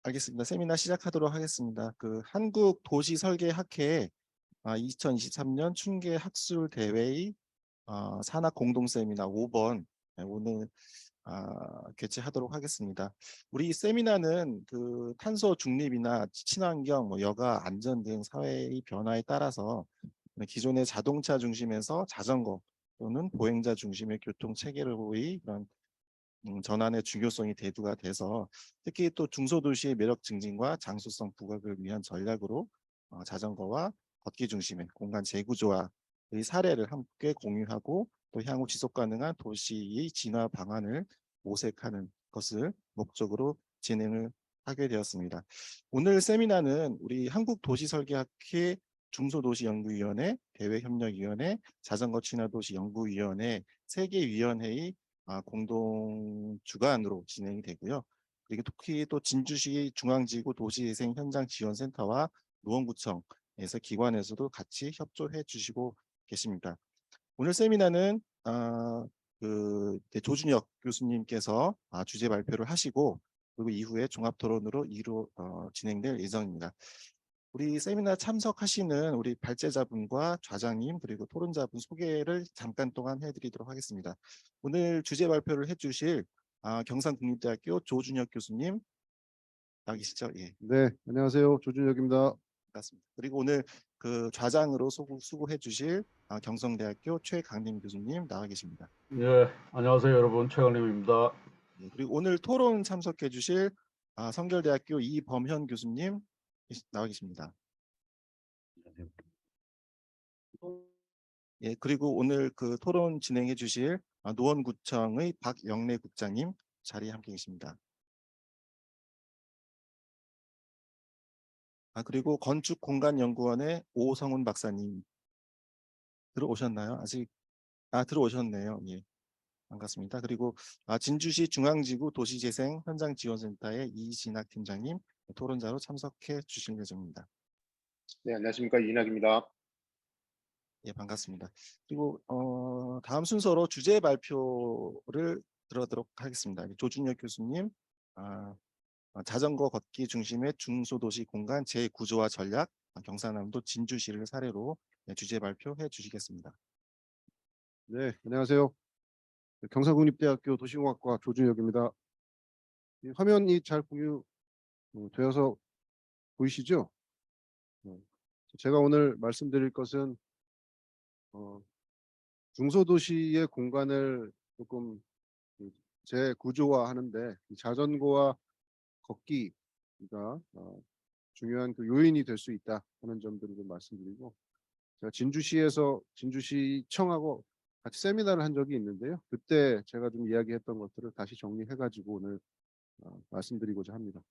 알겠습니다. 세미나 시작하도록 하겠습니다. 그 한국 도시 설계 학회 2023년 충계 학술 대회의 산학 공동 세미나 5번 오늘 개최하도록 하겠습니다. 우리 세미나는 그 탄소 중립이나 친환경, 여가 안전 등 사회의 변화에 따라서 기존의 자동차 중심에서 자전거 또는 보행자 중심의 교통 체계로의 그런 전환의 중요성이 대두가 돼서 특히 또 중소도시의 매력 증진과 장소성 부각을 위한 전략으로 자전거와 걷기 중심의 공간 재구조화의 사례를 함께 공유하고 또 향후 지속 가능한 도시의 진화 방안을 모색하는 것을 목적으로 진행을 하게 되었습니다. 오늘 세미나는 우리 한국도시설계학회 중소도시연구위원회, 대외협력위원회, 자전거 친화도시연구위원회 3개 위원회의 공동 주관으로 진행이 되고요. 그리고 특히 또 진주시 중앙지구 도시재생 현장 지원센터와 노원구청에서 기관에서도 같이 협조해 주시고 계십니다. 오늘 세미나는 조준혁 교수님께서 주제 발표를 하시고 그리고 이후에 종합 토론으로 진행될 예정입니다. 우리 세미나 참석하시는 우리 발제자분과 좌장님 그리고 토론자분 소개를 잠깐 동안 해드리도록 하겠습니다. 오늘 주제 발표를 해주실 경상국립대학교 조준혁 교수님 나와 계시죠? 예, 네, 안녕하세요. 조준혁입니다. 맞습니다. 그리고 오늘 그 좌장으로 수고해 주실 경성대학교 최강림 교수님 나와 계십니다. 예, 안녕하세요 여러분, 최강림입니다. 예, 그리고 오늘 토론 참석해 주실 성결대학교 이범현 교수님 나와 계십니다. 예, 그리고 오늘 그 토론 진행해 주실 노원구청의 박영래 국장님 자리에 함께 계십니다. 그리고 건축공간연구원의 오성훈 박사님 들어오셨나요? 아직 들어오셨네요. 예, 반갑습니다. 그리고 진주시 중앙지구 도시재생 현장지원센터의 이진학 팀장님 토론자로 참석해 주실 예정입니다. 네, 안녕하십니까. 이인학입니다. 예, 반갑습니다. 그리고 다음 순서로 주제 발표를 들어도록 하겠습니다. 조준혁 교수님, 자전거 걷기 중심의 중소도시 공간 재구조화 전략, 경상남도 진주시를 사례로 주제 발표해 주시겠습니다. 네, 안녕하세요. 경상국립대학교 도시공학과 조준혁입니다. 화면이 잘 공유되어서 보이시죠? 제가 오늘 말씀드릴 것은 중소도시의 공간을 조금 재구조화하는데 자전거와 걷기가 중요한 그 요인이 될 수 있다 하는 점들을 좀 말씀드리고, 제가 진주시청하고 같이 세미나를 한 적이 있는데요. 그때 제가 좀 이야기했던 것들을 다시 정리해가지고 오늘 말씀드리고자 합니다.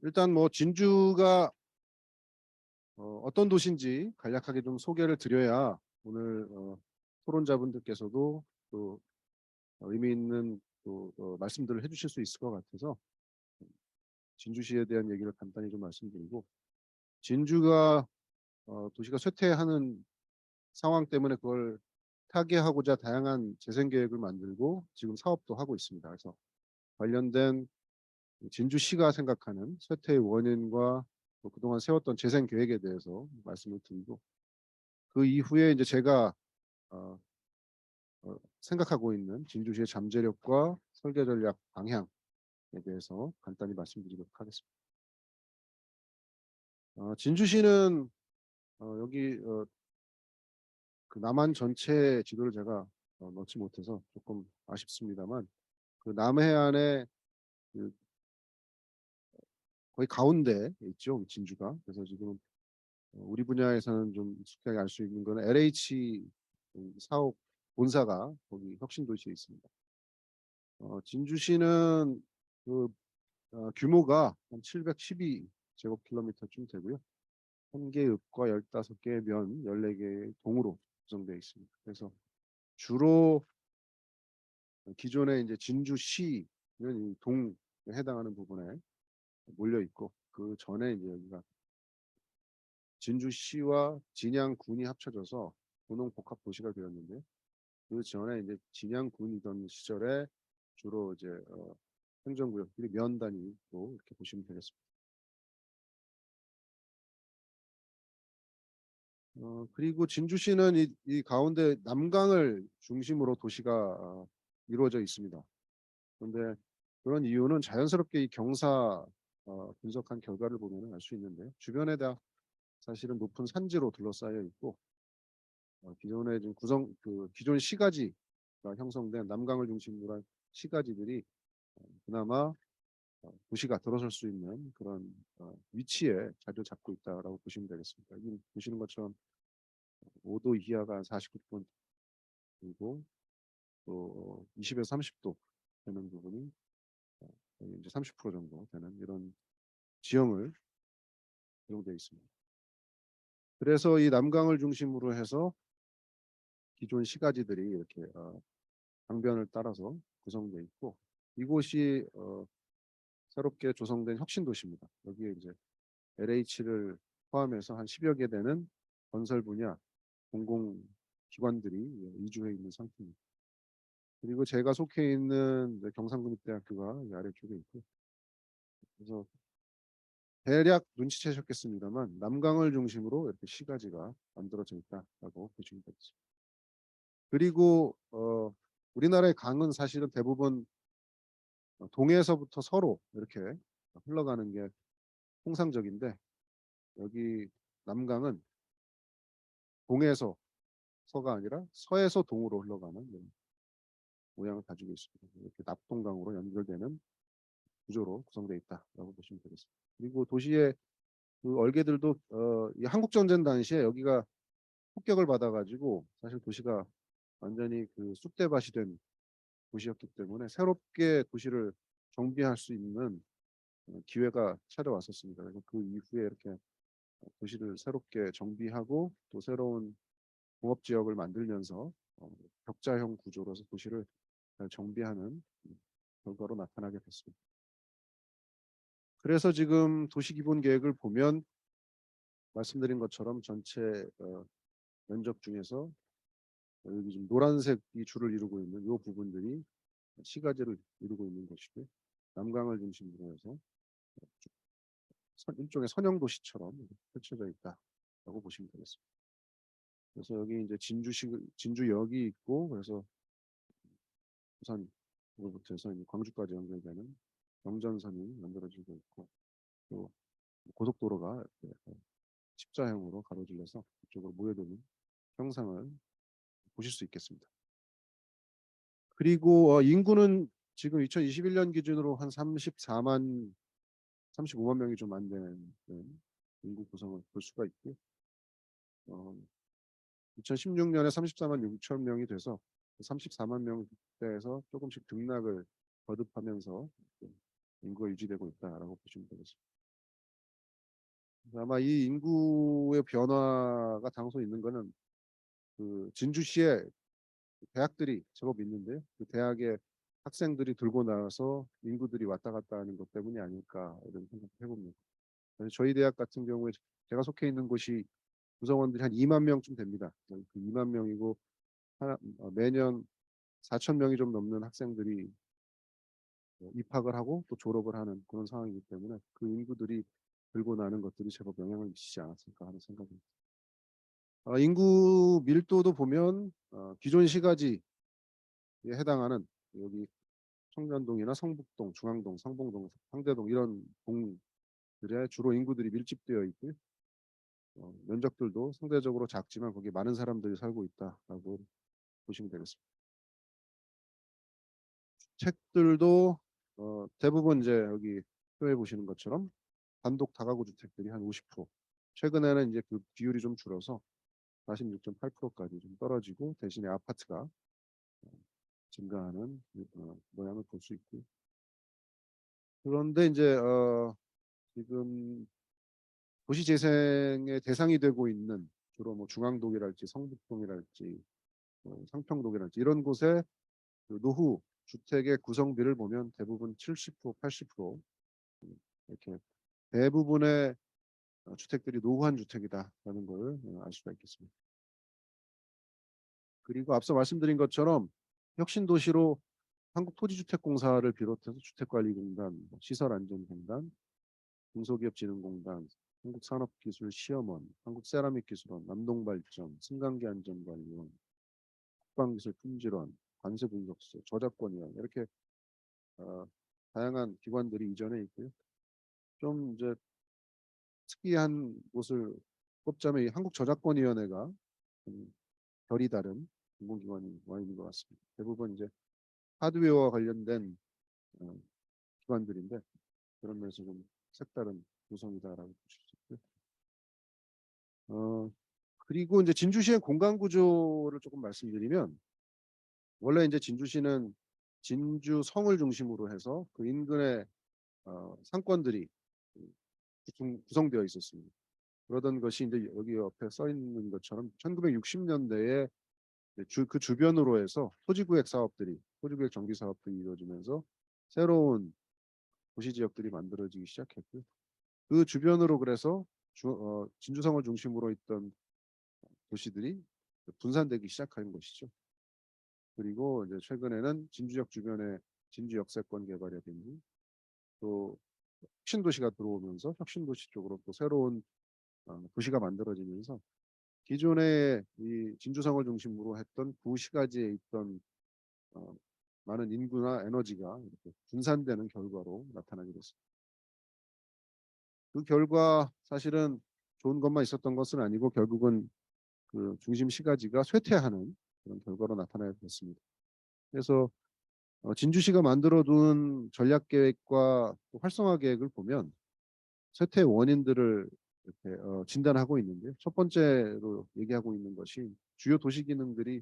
일단 진주가 어떤 도시인지 간략하게 좀 소개를 드려야 오늘 토론자분들께서도 또 의미 있는 또 말씀들을 해주실 수 있을 것 같아서 진주시에 대한 얘기를 간단히 좀 말씀드리고, 진주가 도시가 쇠퇴하는 상황 때문에 그걸 타개하고자 다양한 재생 계획을 만들고 지금 사업도 하고 있습니다. 그래서 관련된 진주시가 생각하는 쇠퇴의 원인과 그동안 세웠던 재생 계획에 대해서 말씀을 드리고, 그 이후에 이제 제가 생각하고 있는 진주시의 잠재력과 설계 전략 방향에 대해서 간단히 말씀드리도록 하겠습니다. 진주시는 여기 그 남한 전체 지도를 제가 넣지 못해서 조금 아쉽습니다만, 그 남해안의 그 거의 가운데 있죠, 진주가. 그래서 지금 우리 분야에서는 좀 익숙하게 알 수 있는 거는 LH 사업 본사가 거기 혁신도시에 있습니다. 진주시는 그 규모가 한 712제곱킬로미터쯤 되고요. 1개 읍과 15개의 면, 14개의 동으로 구성되어 있습니다. 그래서 주로 기존의 이제 진주시는 이 동에 해당하는 부분에 몰려 있고, 그 전에 이제 여기가 진주시와 진양군이 합쳐져서 도농복합도시가 되었는데, 그 전에 이제 진양군이던 시절에 주로 이제 행정구역들이 면 단위로 이렇게 보시면 되겠습니다. 그리고 진주시는 이 가운데 남강을 중심으로 도시가 이루어져 있습니다. 그런데 그런 이유는 자연스럽게 이 경사 분석한 결과를 보면 알 수 있는데, 주변에 다 사실은 높은 산지로 둘러싸여 있고, 기존에 지금 기존 시가지가 형성된 남강을 중심으로 한 시가지들이 그나마 도시가 들어설 수 있는 그런 위치에 자리를 잡고 있다라고 보시면 되겠습니다. 여기 보시는 것처럼 5도 이하가 49분, 그리고 또 20에서 30도 되는 부분이 거의 이제 30% 정도 되는 이런 지형을 구성되어 있습니다. 그래서 이 남강을 중심으로 해서 기존 시가지들이 이렇게 강변을 따라서 구성되어 있고, 이곳이 새롭게 조성된 혁신도시입니다. 여기에 이제 LH를 포함해서 한 10여 개 되는 건설 분야 공공기관들이 이주해 있는 상태입니다. 그리고 제가 속해 있는 경상국립대학교가 이 아래쪽에 있고, 그래서 대략 눈치채셨겠습니다만 남강을 중심으로 이렇게 시가지가 만들어져 있다라고 보시면 되겠습니다. 그리고 우리나라의 강은 사실은 대부분 동해에서부터 서로 이렇게 흘러가는 게 통상적인데, 여기 남강은 동해에서 서가 아니라 서에서 동으로 흘러가는 이런 모양을 가지고 있습니다. 이렇게 납동강으로 연결되는 구조로 구성되어 있다라고 보시면 되겠습니다. 그리고 도시의 그 얼개들도 이 한국 전쟁 당시에 여기가 폭격을 받아가지고 사실 도시가 완전히 그 쑥대밭이 된 도시였기 때문에 새롭게 도시를 정비할 수 있는 기회가 찾아왔었습니다. 그래서 그 이후에 이렇게 도시를 새롭게 정비하고 또 새로운 공업 지역을 만들면서 격자형 구조로서 도시를 잘 정비하는 결과로 나타나게 됐습니다. 그래서 지금 도시기본계획을 보면 말씀드린 것처럼 전체 면적 중에서 여기 지금 노란색이 줄을 이루고 있는 이 부분들이 시가지를 이루고 있는 것이고, 남강을 중심으로 해서 일종의 선형도시처럼 펼쳐져 있다라고 보시면 되겠습니다. 그래서 여기 이제 진주역이 있고, 그래서 부산으로부터 해서 광주까지 연결되는 경전선이 만들어지고 있고, 또 고속도로가 이렇게 십자형으로 가로질러서 이쪽으로 모여드는 형상을 보실 수 있겠습니다. 그리고 인구는 지금 2021년 기준으로 한 35만 명이 좀 안 되는 인구 구성을 볼 수가 있고, 2016년에 34만 6천 명이 돼서 34만 명대에서 조금씩 등락을 거듭하면서 인구가 유지되고 있다라고 보시면 되겠습니다. 아마 이 인구의 변화가 당소 있는 것은 그 진주시에 대학들이 제법 있는데, 그 대학의 학생들이 들고 나와서 인구들이 왔다 갔다 하는 것 때문이 아닐까 이런 생각을 해봅니다. 그래서 저희 대학 같은 경우에 제가 속해 있는 곳이 구성원들이 한 2만 명쯤 됩니다. 그 2만 명이고 매년 4천 명이 좀 넘는 학생들이 입학을 하고 또 졸업을 하는 그런 상황이기 때문에 그 인구들이 들고 나는 것들이 제법 영향을 미치지 않았을까 하는 생각입니다. 인구 밀도도 보면 기존 시가지에 해당하는 여기 청년동이나 성북동, 중앙동, 상봉동, 상대동 이런 동들의 주로 인구들이 밀집되어 있고, 면적들도 상대적으로 작지만 거기에 많은 사람들이 살고 있다라고 보시면 되겠습니다. 주택들도 대부분 이제 여기 표에 보시는 것처럼 단독 다가구 주택들이 한 50%, 최근에는 이제 그 비율이 좀 줄어서 46.8%까지 좀 떨어지고, 대신에 아파트가 증가하는 모양을 볼 수 있고, 그런데 이제 지금 도시 재생의 대상이 되고 있는 주로 뭐 중앙동이랄지 성북동이랄지 상평동이랄지 이런 곳에 그 노후 주택의 구성비를 보면 대부분 70%, 80% 이렇게 대부분의 주택들이 노후한 주택이다라는 걸 알 수가 있겠습니다. 그리고 앞서 말씀드린 것처럼 혁신도시로 한국토지주택공사를 비롯해서 주택관리공단, 시설안전공단, 중소기업진흥공단, 한국산업기술시험원, 한국세라믹기술원, 남동발전, 승강기안전관리원, 국방기술품질원, 관세분석소, 저작권위원 이렇게 다양한 기관들이 이전에 있고요. 좀 이제 특이한 곳을 꼽자면 이 한국저작권위원회가 결이 다른 공공기관이 와 있는 것 같습니다. 대부분 이제 하드웨어와 관련된 기관들인데 그런 면에서 좀 색다른 구성이다라고 보실 수 있고요. 그리고 이제 진주시의 공간 구조를 조금 말씀드리면 원래 이제 진주시는 진주성을 중심으로 해서 그 인근의 상권들이 구성되어 있었습니다. 그러던 것이 이제 여기 옆에 써 있는 것처럼 1960년대에 그 주변으로 해서 토지구획 정비 사업들이 이루어지면서 새로운 도시 지역들이 만들어지기 시작했고요. 그 주변으로 그래서 진주성을 중심으로 있던 도시들이 분산되기 시작한 것이죠. 그리고 이제 최근에는 진주역 주변에 진주 역세권 개발이라든지 또 혁신도시가 들어오면서 혁신도시 쪽으로 또 새로운 도시가 만들어지면서 기존에 이 진주성을 중심으로 했던 구시가지에 있던 많은 인구나 에너지가 이렇게 분산되는 결과로 나타나게 됐습니다. 그 결과 사실은 좋은 것만 있었던 것은 아니고 결국은 그 중심 시가지가 쇠퇴하는 그런 결과로 나타나게 됐습니다. 그래서 진주시가 만들어둔 전략 계획과 활성화 계획을 보면 쇠퇴 원인들을 이렇게 진단하고 있는데 첫 번째로 얘기하고 있는 것이 주요 도시 기능들이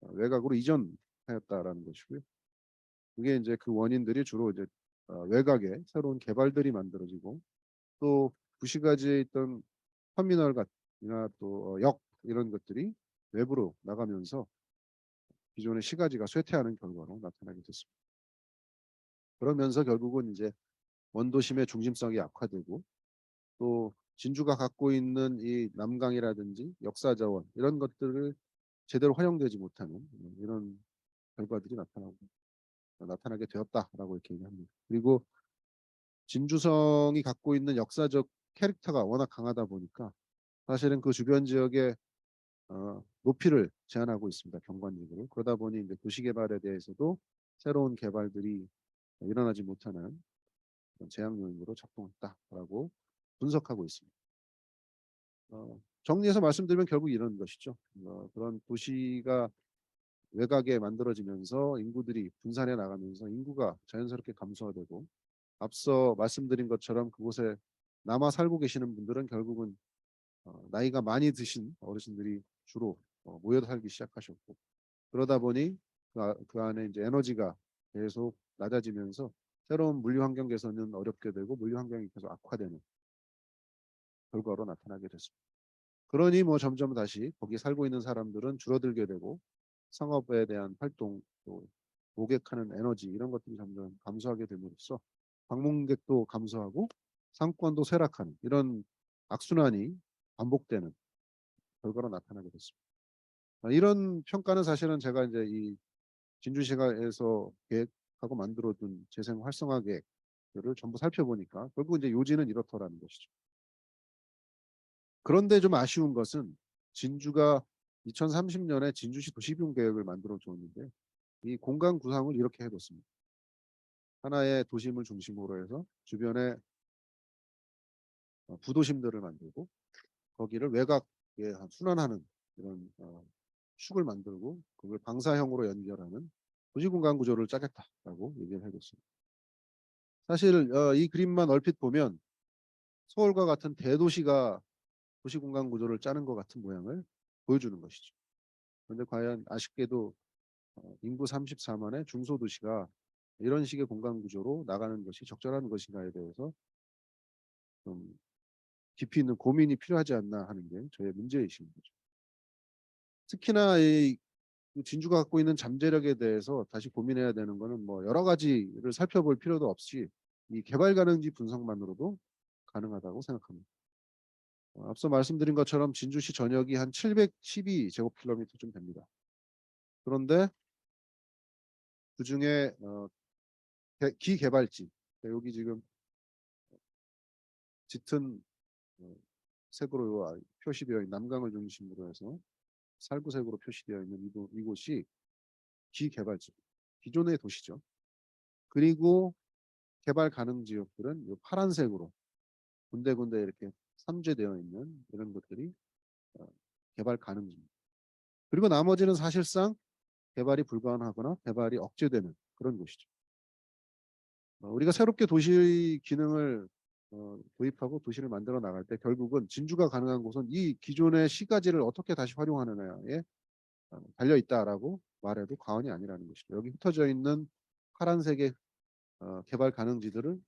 외곽으로 이전하였다라는 것이고요. 그게 이제 그 원인들이 주로 이제 외곽에 새로운 개발들이 만들어지고 또 구시가지에 있던 터미널 같이나 또 역 이런 것들이 외부로 나가면서 기존의 시가지가 쇠퇴하는 결과로 나타나게 됐습니다. 그러면서 결국은 이제 원도심의 중심성이 악화되고 또 진주가 갖고 있는 이 남강이라든지 역사자원 이런 것들을 제대로 활용되지 못하는 이런 결과들이 나타나게 되었다라고 이렇게 얘기합니다. 그리고 진주성이 갖고 있는 역사적 캐릭터가 워낙 강하다 보니까 사실은 그 주변 지역의 높이를 제한하고 있습니다. 경관직으로. 그러다 보니 이제 도시개발에 대해서도 새로운 개발들이 일어나지 못하는 제약 요인으로 작동했다라고 분석하고 있습니다. 정리해서 말씀드리면 결국 이런 것이죠. 그런 도시가 외곽에 만들어지면서 인구들이 분산해 나가면서 인구가 자연스럽게 감소되고 앞서 말씀드린 것처럼 그곳에 남아 살고 계시는 분들은 결국은 나이가 많이 드신 어르신들이 주로 모여 살기 시작하셨고 그러다 보니 그 안에 이제 에너지가 계속 낮아지면서 새로운 물리 환경 개선은 어렵게 되고 물리 환경이 계속 악화되는 결과로 나타나게 됐습니다. 그러니 뭐 점점 다시 거기 살고 있는 사람들은 줄어들게 되고 상업에 대한 활동 또 모객하는 에너지 이런 것들이 점점 감소하게 됨으로써 방문객도 감소하고 상권도 쇠락하는 이런 악순환이 반복되는 결과로 나타나게 됐습니다. 이런 평가는 사실은 제가 이제 이 진주시가에서 계획하고 만들어둔 재생 활성화 계획들을 전부 살펴보니까 결국 이제 요지는 이렇더라는 것이죠. 그런데 좀 아쉬운 것은 진주가 2030년에 진주시 도시균 계획을 만들어 줬는데 이 공간 구상을 이렇게 해뒀습니다. 하나의 도심을 중심으로 해서 주변에 부도심들을 만들고 거기를 외곽에 순환하는 이런 축을 만들고 그걸 방사형으로 연결하는 도시공간 구조를 짜겠다라고 얘기를 해뒀습니다. 사실 이 그림만 얼핏 보면 서울과 같은 대도시가 도시공간 구조를 짜는 것 같은 모양을 보여주는 것이죠. 그런데 과연 아쉽게도 인구 34만의 중소도시가 이런 식의 공간 구조로 나가는 것이 적절한 것인가에 대해서 좀 깊이 있는 고민이 필요하지 않나 하는 게 저의 문제의식인 거죠. 특히나 이 진주가 갖고 있는 잠재력에 대해서 다시 고민해야 되는 것은 뭐 여러 가지를 살펴볼 필요도 없이 이 개발 가능지 분석만으로도 가능하다고 생각합니다. 앞서 말씀드린 것처럼 진주시 전역이 한 712제곱킬로미터쯤 됩니다. 그런데 그중에 기개발지, 여기 지금 짙은 색으로 표시되어 있는 남강을 중심으로 해서 살구색으로 표시되어 있는 이곳이 기개발지, 기존의 도시죠. 그리고 개발 가능 지역들은 이 파란색으로 군데군데 이렇게 삼재되어 있는 이런 것들이 개발 가능지입니다. 그리고 나머지는 사실상 개발이 불가능하거나 개발이 억제되는 그런 곳이죠. 우리가 새롭게 도시 기능을 도입하고 도시를 만들어 나갈 때 결국은 진주가 가능한 곳은 이 기존의 시가지를 어떻게 다시 활용하느냐에 달려 있다라고 말해도 과언이 아니라는 것이죠. 여기 흩어져 있는 파란색의 개발 가능지들을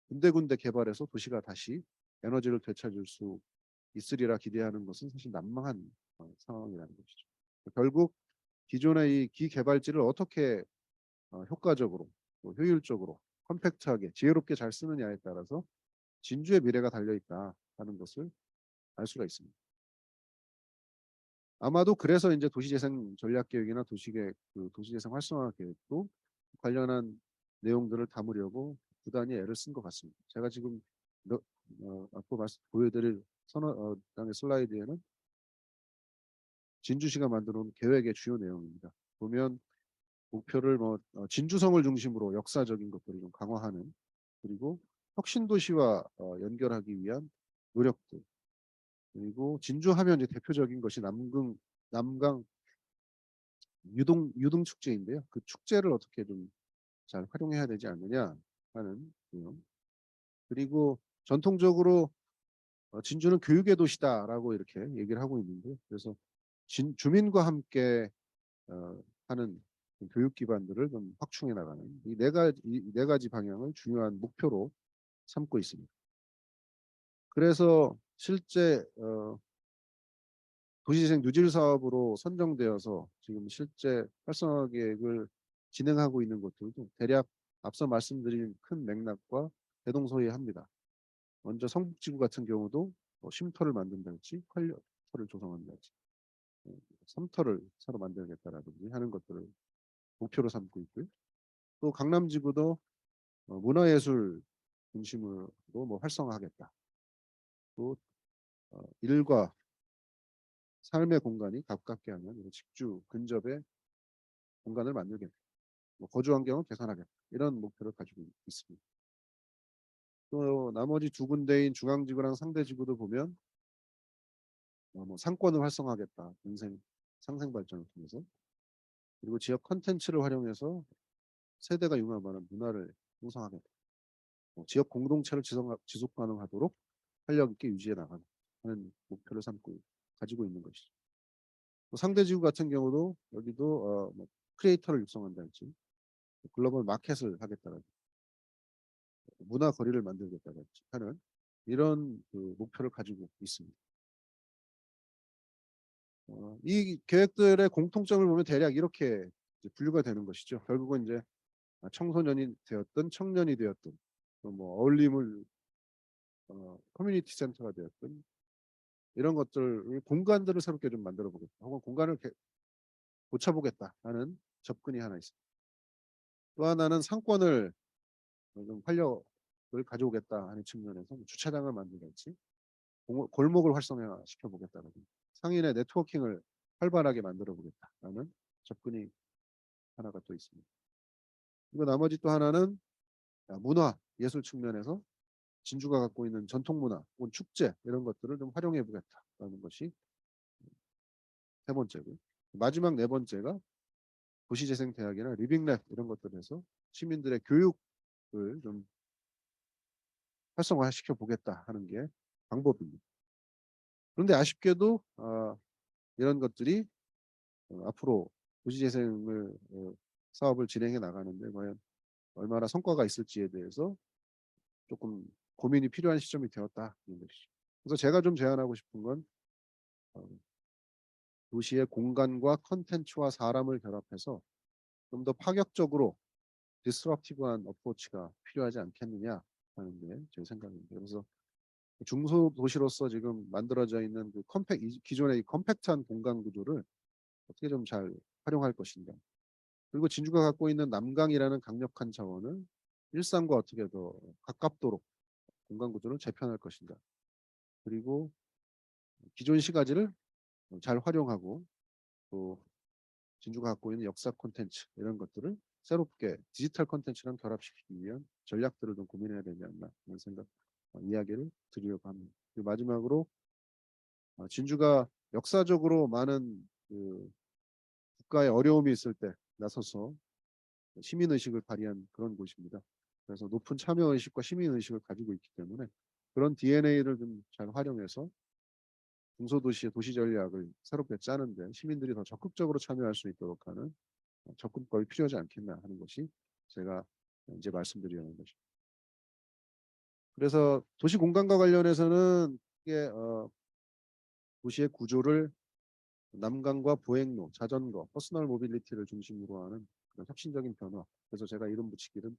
군데군데 개발해서 도시가 다시 에너지를 되찾을 수 있으리라 기대하는 것은 사실 난망한 상황이라는 것이죠. 결국 기존의 이 기개발지를 어떻게 효과적으로 또 효율적으로 컴팩트하게 지혜롭게 잘 쓰느냐에 따라서 진주의 미래가 달려 있다 하는 것을 알 수가 있습니다. 아마도 그래서 이제 도시재생 전략계획이나 도시재생 활성화 계획도 관련한 내용들을 담으려고 부단히 애를 쓴 것 같습니다. 제가 지금 앞으로 보여드릴 당의 슬라이드에는 진주시가 만들어 놓은 계획의 주요 내용입니다. 보면 목표를 진주성을 중심으로 역사적인 것들을 좀 강화하는, 그리고 혁신도시와 연결하기 위한 노력들, 그리고 진주하면 이제 대표적인 것이 남강 유등 축제인데요. 그 축제를 어떻게 좀 잘 활용해야 되지 않느냐 하는 내용. 그리고 전통적으로 진주는 교육의 도시다라고 이렇게 얘기를 하고 있는데, 그래서 주민과 함께 하는 교육 기반들을 좀 확충해 나가는 이 네 가지 방향을 중요한 목표로 삼고 있습니다. 그래서 실제 도시재생 누질 사업으로 선정되어서 지금 실제 활성화 계획을 진행하고 있는 곳들도 대략 앞서 말씀드린 큰 맥락과 대동소이합니다. 먼저 성북지구 같은 경우도 쉼터를 만든다든지 컬터를 조성한다든지 섬터를 새로 만들겠다라든지 하는 것들을 목표로 삼고 있고요. 또 강남지구도 문화예술 중심으로 활성화하겠다. 또 일과 삶의 공간이 가깝게 하는 직주 근접의 공간을 만들겠다. 거주 환경을 개선하겠다. 이런 목표를 가지고 있습니다. 또 나머지 두 군데인 중앙지구랑 상대지구도 보면 상권을 활성화하겠다. 상생 발전을 통해서. 그리고 지역 컨텐츠를 활용해서 세대가 융합하는 문화를 형성하겠다. 지역 공동체를 지속 가능하도록 활력 있게 유지해 나가는 목표를 가지고 있는 것이죠. 또 상대지구 같은 경우도 여기도 크리에이터를 육성한다든지 글로벌 마켓을 하겠다든지 문화 거리를 만들겠다든지 하는 이런 목표를 가지고 있습니다. 이 계획들의 공통점을 보면 대략 이렇게 분류가 되는 것이죠. 결국은 이제 청소년이 되었든 청년이 되었든 또 어울림을 커뮤니티 센터가 되었든 이런 공간들을 새롭게 좀 만들어 보겠다. 혹은 공간을 고쳐보겠다 하는 접근이 하나 있습니다. 또 하나는 상권을 좀 활력을 가져오겠다 하는 측면에서 주차장을 만들든지 골목을 활성화시켜 보겠다는 상인의 네트워킹을 활발하게 만들어 보겠다라는 접근이 하나가 또 있습니다. 그리고 나머지 또 하나는 문화 예술 측면에서 진주가 갖고 있는 전통 문화 혹은 축제 이런 것들을 좀 활용해 보겠다라는 것이 세 번째고, 마지막 네 번째가 도시재생대학이나 리빙랩 이런 것들에서 시민들의 교육을 좀 활성화시켜 보겠다 하는 게 방법입니다. 그런데 아쉽게도 이런 것들이 앞으로 도시재생을 사업을 진행해 나가는데 과연 얼마나 성과가 있을지에 대해서 조금 고민이 필요한 시점이 되었다는 것이죠. 그래서 제가 좀 제안하고 싶은 건 도시의 공간과 컨텐츠와 사람을 결합해서 좀 더 파격적으로 디스럽티브한 어프로치가 필요하지 않겠느냐 하는 게 제 생각입니다. 그래서 중소도시로서 지금 만들어져 있는 기존의 컴팩트한 공간 구조를 어떻게 좀 잘 활용할 것인가, 그리고 진주가 갖고 있는 남강이라는 강력한 자원을 일산과 어떻게 더 가깝도록 공간 구조를 재편할 것인가. 그리고 기존 시가지를 잘 활용하고 또 진주가 갖고 있는 역사 콘텐츠 이런 것들을 새롭게 디지털 콘텐츠랑 결합시키기 위한 전략들을 좀 고민해야 되지 않나 이런 생각 이야기를 드리려고 합니다. 그리고 마지막으로 진주가 역사적으로 많은 그 국가의 어려움이 있을 때 나서서 시민 의식을 발휘한 그런 곳입니다. 그래서 높은 참여 의식과 시민 의식을 가지고 있기 때문에 그런 DNA를 좀 잘 활용해서 중소도시의 도시 전략을 새롭게 짜는데 시민들이 더 적극적으로 참여할 수 있도록 하는 접근법이 필요하지 않겠나 하는 것이 제가 이제 말씀드리려는 것입니다. 그래서 도시 공간과 관련해서는 이게 도시의 구조를 남강과 보행로, 자전거, 퍼스널 모빌리티를 중심으로 하는 그런 혁신적인 변화. 그래서 제가 이름 붙이기는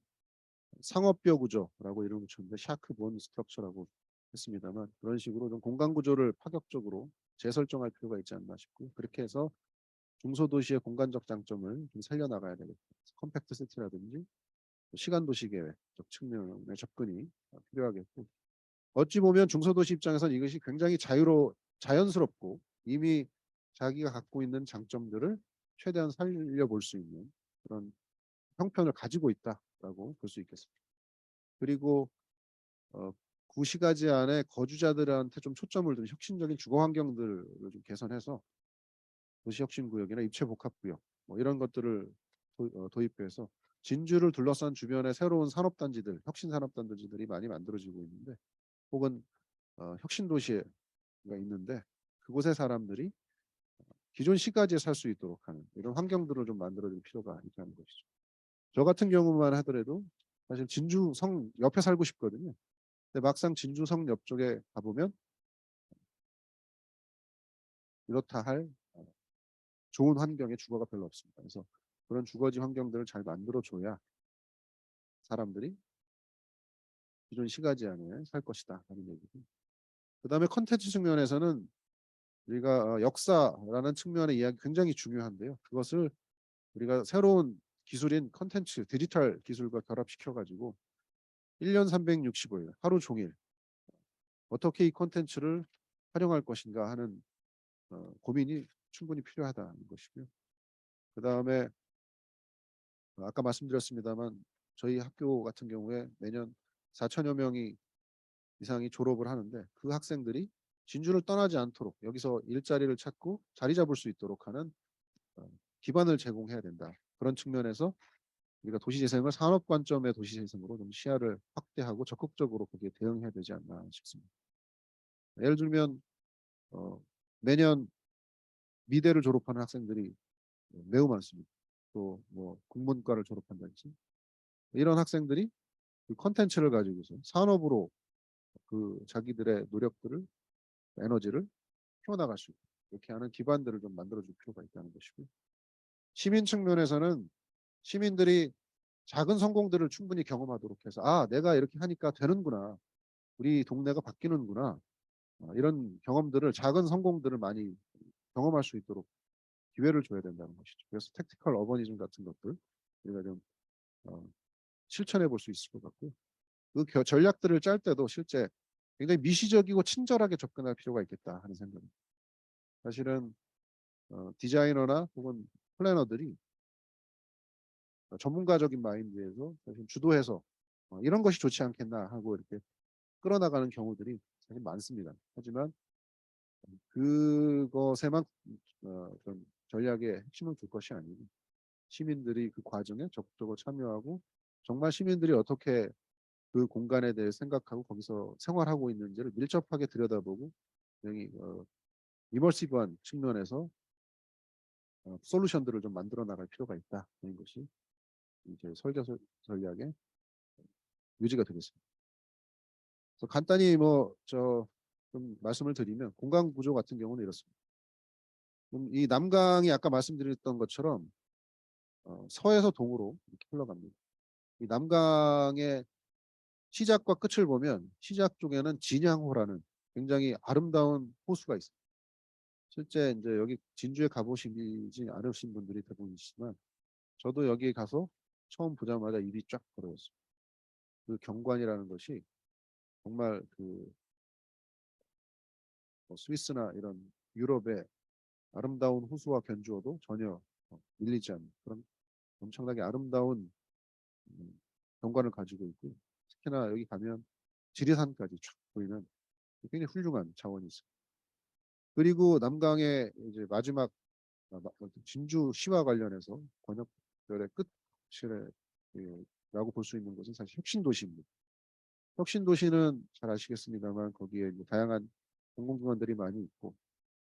상업bio 구조라고 이름 붙였는데 샤크본 스트럭처라고 했습니다만 그런 식으로 좀 공간 구조를 파격적으로 재설정할 필요가 있지 않나 싶고 그렇게 해서 중소도시의 공간적 장점을 좀 살려나가야 되겠다. 컴팩트 시티라든지 시간 도시 계획적 측면의 접근이 필요하겠고 어찌 보면 중소도시 입장에서는 이것이 굉장히 자연스럽고 이미 자기가 갖고 있는 장점들을 최대한 살려볼 수 있는 그런 형편을 가지고 있다라고 볼 수 있겠습니다. 그리고 구시가지 안에 거주자들한테 좀 초점을 둔 혁신적인 주거 환경들을 좀 개선해서 도시혁신구역이나 입체복합구역 뭐 이런 것들을 도입해서 진주를 둘러싼 주변에 새로운 산업단지들, 혁신산업단지들이 많이 만들어지고 있는데 혹은 혁신도시가 있는데 그곳의 사람들이 기존 시가지에 살 수 있도록 하는 이런 환경들을 좀 만들어줄 필요가 있다는 것이죠. 저 같은 경우만 하더라도 사실 진주성 옆에 살고 싶거든요. 근데 막상 진주성 옆쪽에 가보면 이렇다 할 좋은 환경의 주거가 별로 없습니다. 그래서 그런 주거지 환경들을 잘 만들어줘야 사람들이 기존 시가지 안에 살 것이다 하는 얘기고. 그다음에 컨텐츠 측면에서는 우리가 역사라는 측면의 이야기 굉장히 중요한데요. 그것을 우리가 새로운 기술인 컨텐츠, 디지털 기술과 결합시켜 가지고 1년 365일 하루 종일 어떻게 이 컨텐츠를 활용할 것인가 하는 고민이 충분히 필요하다는 것이고요. 그다음에 아까 말씀드렸습니다만 저희 학교 같은 경우에 매년 4천여 명이 이상이 졸업을 하는데 그 학생들이 진주를 떠나지 않도록 여기서 일자리를 찾고 자리 잡을 수 있도록 하는 기반을 제공해야 된다. 그런 측면에서 우리가 도시재생을 산업 관점의 도시재생으로 좀 시야를 확대하고 적극적으로 거기에 대응해야 되지 않나 싶습니다. 예를 들면 매년 미대를 졸업하는 학생들이 매우 많습니다. 또 뭐 국문과를 졸업한다든지 이런 학생들이 그 컨텐츠를 가지고서 산업으로 그 자기들의 노력들을 에너지를 키워나갈 수 있고 이렇게 하는 기반들을 좀 만들어줄 필요가 있다는 것이고 시민 측면에서는 시민들이 작은 성공들을 충분히 경험하도록 해서 아 내가 이렇게 하니까 되는구나 우리 동네가 바뀌는구나 이런 경험들을 작은 성공들을 많이 경험할 수 있도록 기회를 줘야 된다는 것이죠. 그래서 택티컬 어버니즘 같은 것들 우리가 좀 실천해 볼 수 있을 것 같고요. 그 전략들을 짤 때도 실제 굉장히 미시적이고 친절하게 접근할 필요가 있겠다 하는 생각입니다. 사실은 디자이너나 혹은 플래너들이 전문가적인 마인드에서 사실 주도해서 이런 것이 좋지 않겠나 하고 이렇게 끌어나가는 경우들이 사실 많습니다. 하지만 그것에만 어떤 전략의 핵심을 둘 것이 아니고 시민들이 그 과정에 적극적으로 참여하고 정말 시민들이 어떻게 그 공간에 대해 생각하고 거기서 생활하고 있는지를 밀접하게 들여다보고 굉장히 이머시브한 측면에서 솔루션들을 좀 만들어 나갈 필요가 있다 하는 것이 이제 설계 전략의 유지가 되겠습니다. 그래서 간단히 좀 말씀을 드리면 공간 구조 같은 경우는 이렇습니다. 이 남강이 아까 말씀드렸던 것처럼 서에서 동으로 이렇게 흘러갑니다. 이 남강의 시작과 끝을 보면 시작 쪽에는 진양호라는 굉장히 아름다운 호수가 있습니다. 실제 이제 여기 진주에 가보시지 않으신 분들이 대부분이시지만 저도 여기 가서 처음 보자마자 입이 쫙 벌어졌어요. 그 경관이라는 것이 정말 그 스위스나 이런 유럽의 아름다운 호수와 견주어도 전혀 밀리지 않는 그런 엄청나게 아름다운 경관을 가지고 있고, 특히나 여기 가면 지리산까지 쫙 보이는 굉장히 훌륭한 자원이 있습니다. 그리고 남강의 이제 마지막 진주 시와 관련해서 권역별의 끝이라고 볼 수 있는 것은 사실 혁신도시입니다. 혁신도시는 잘 아시겠습니다만 거기에 이제 다양한 공공기관들이 많이 있고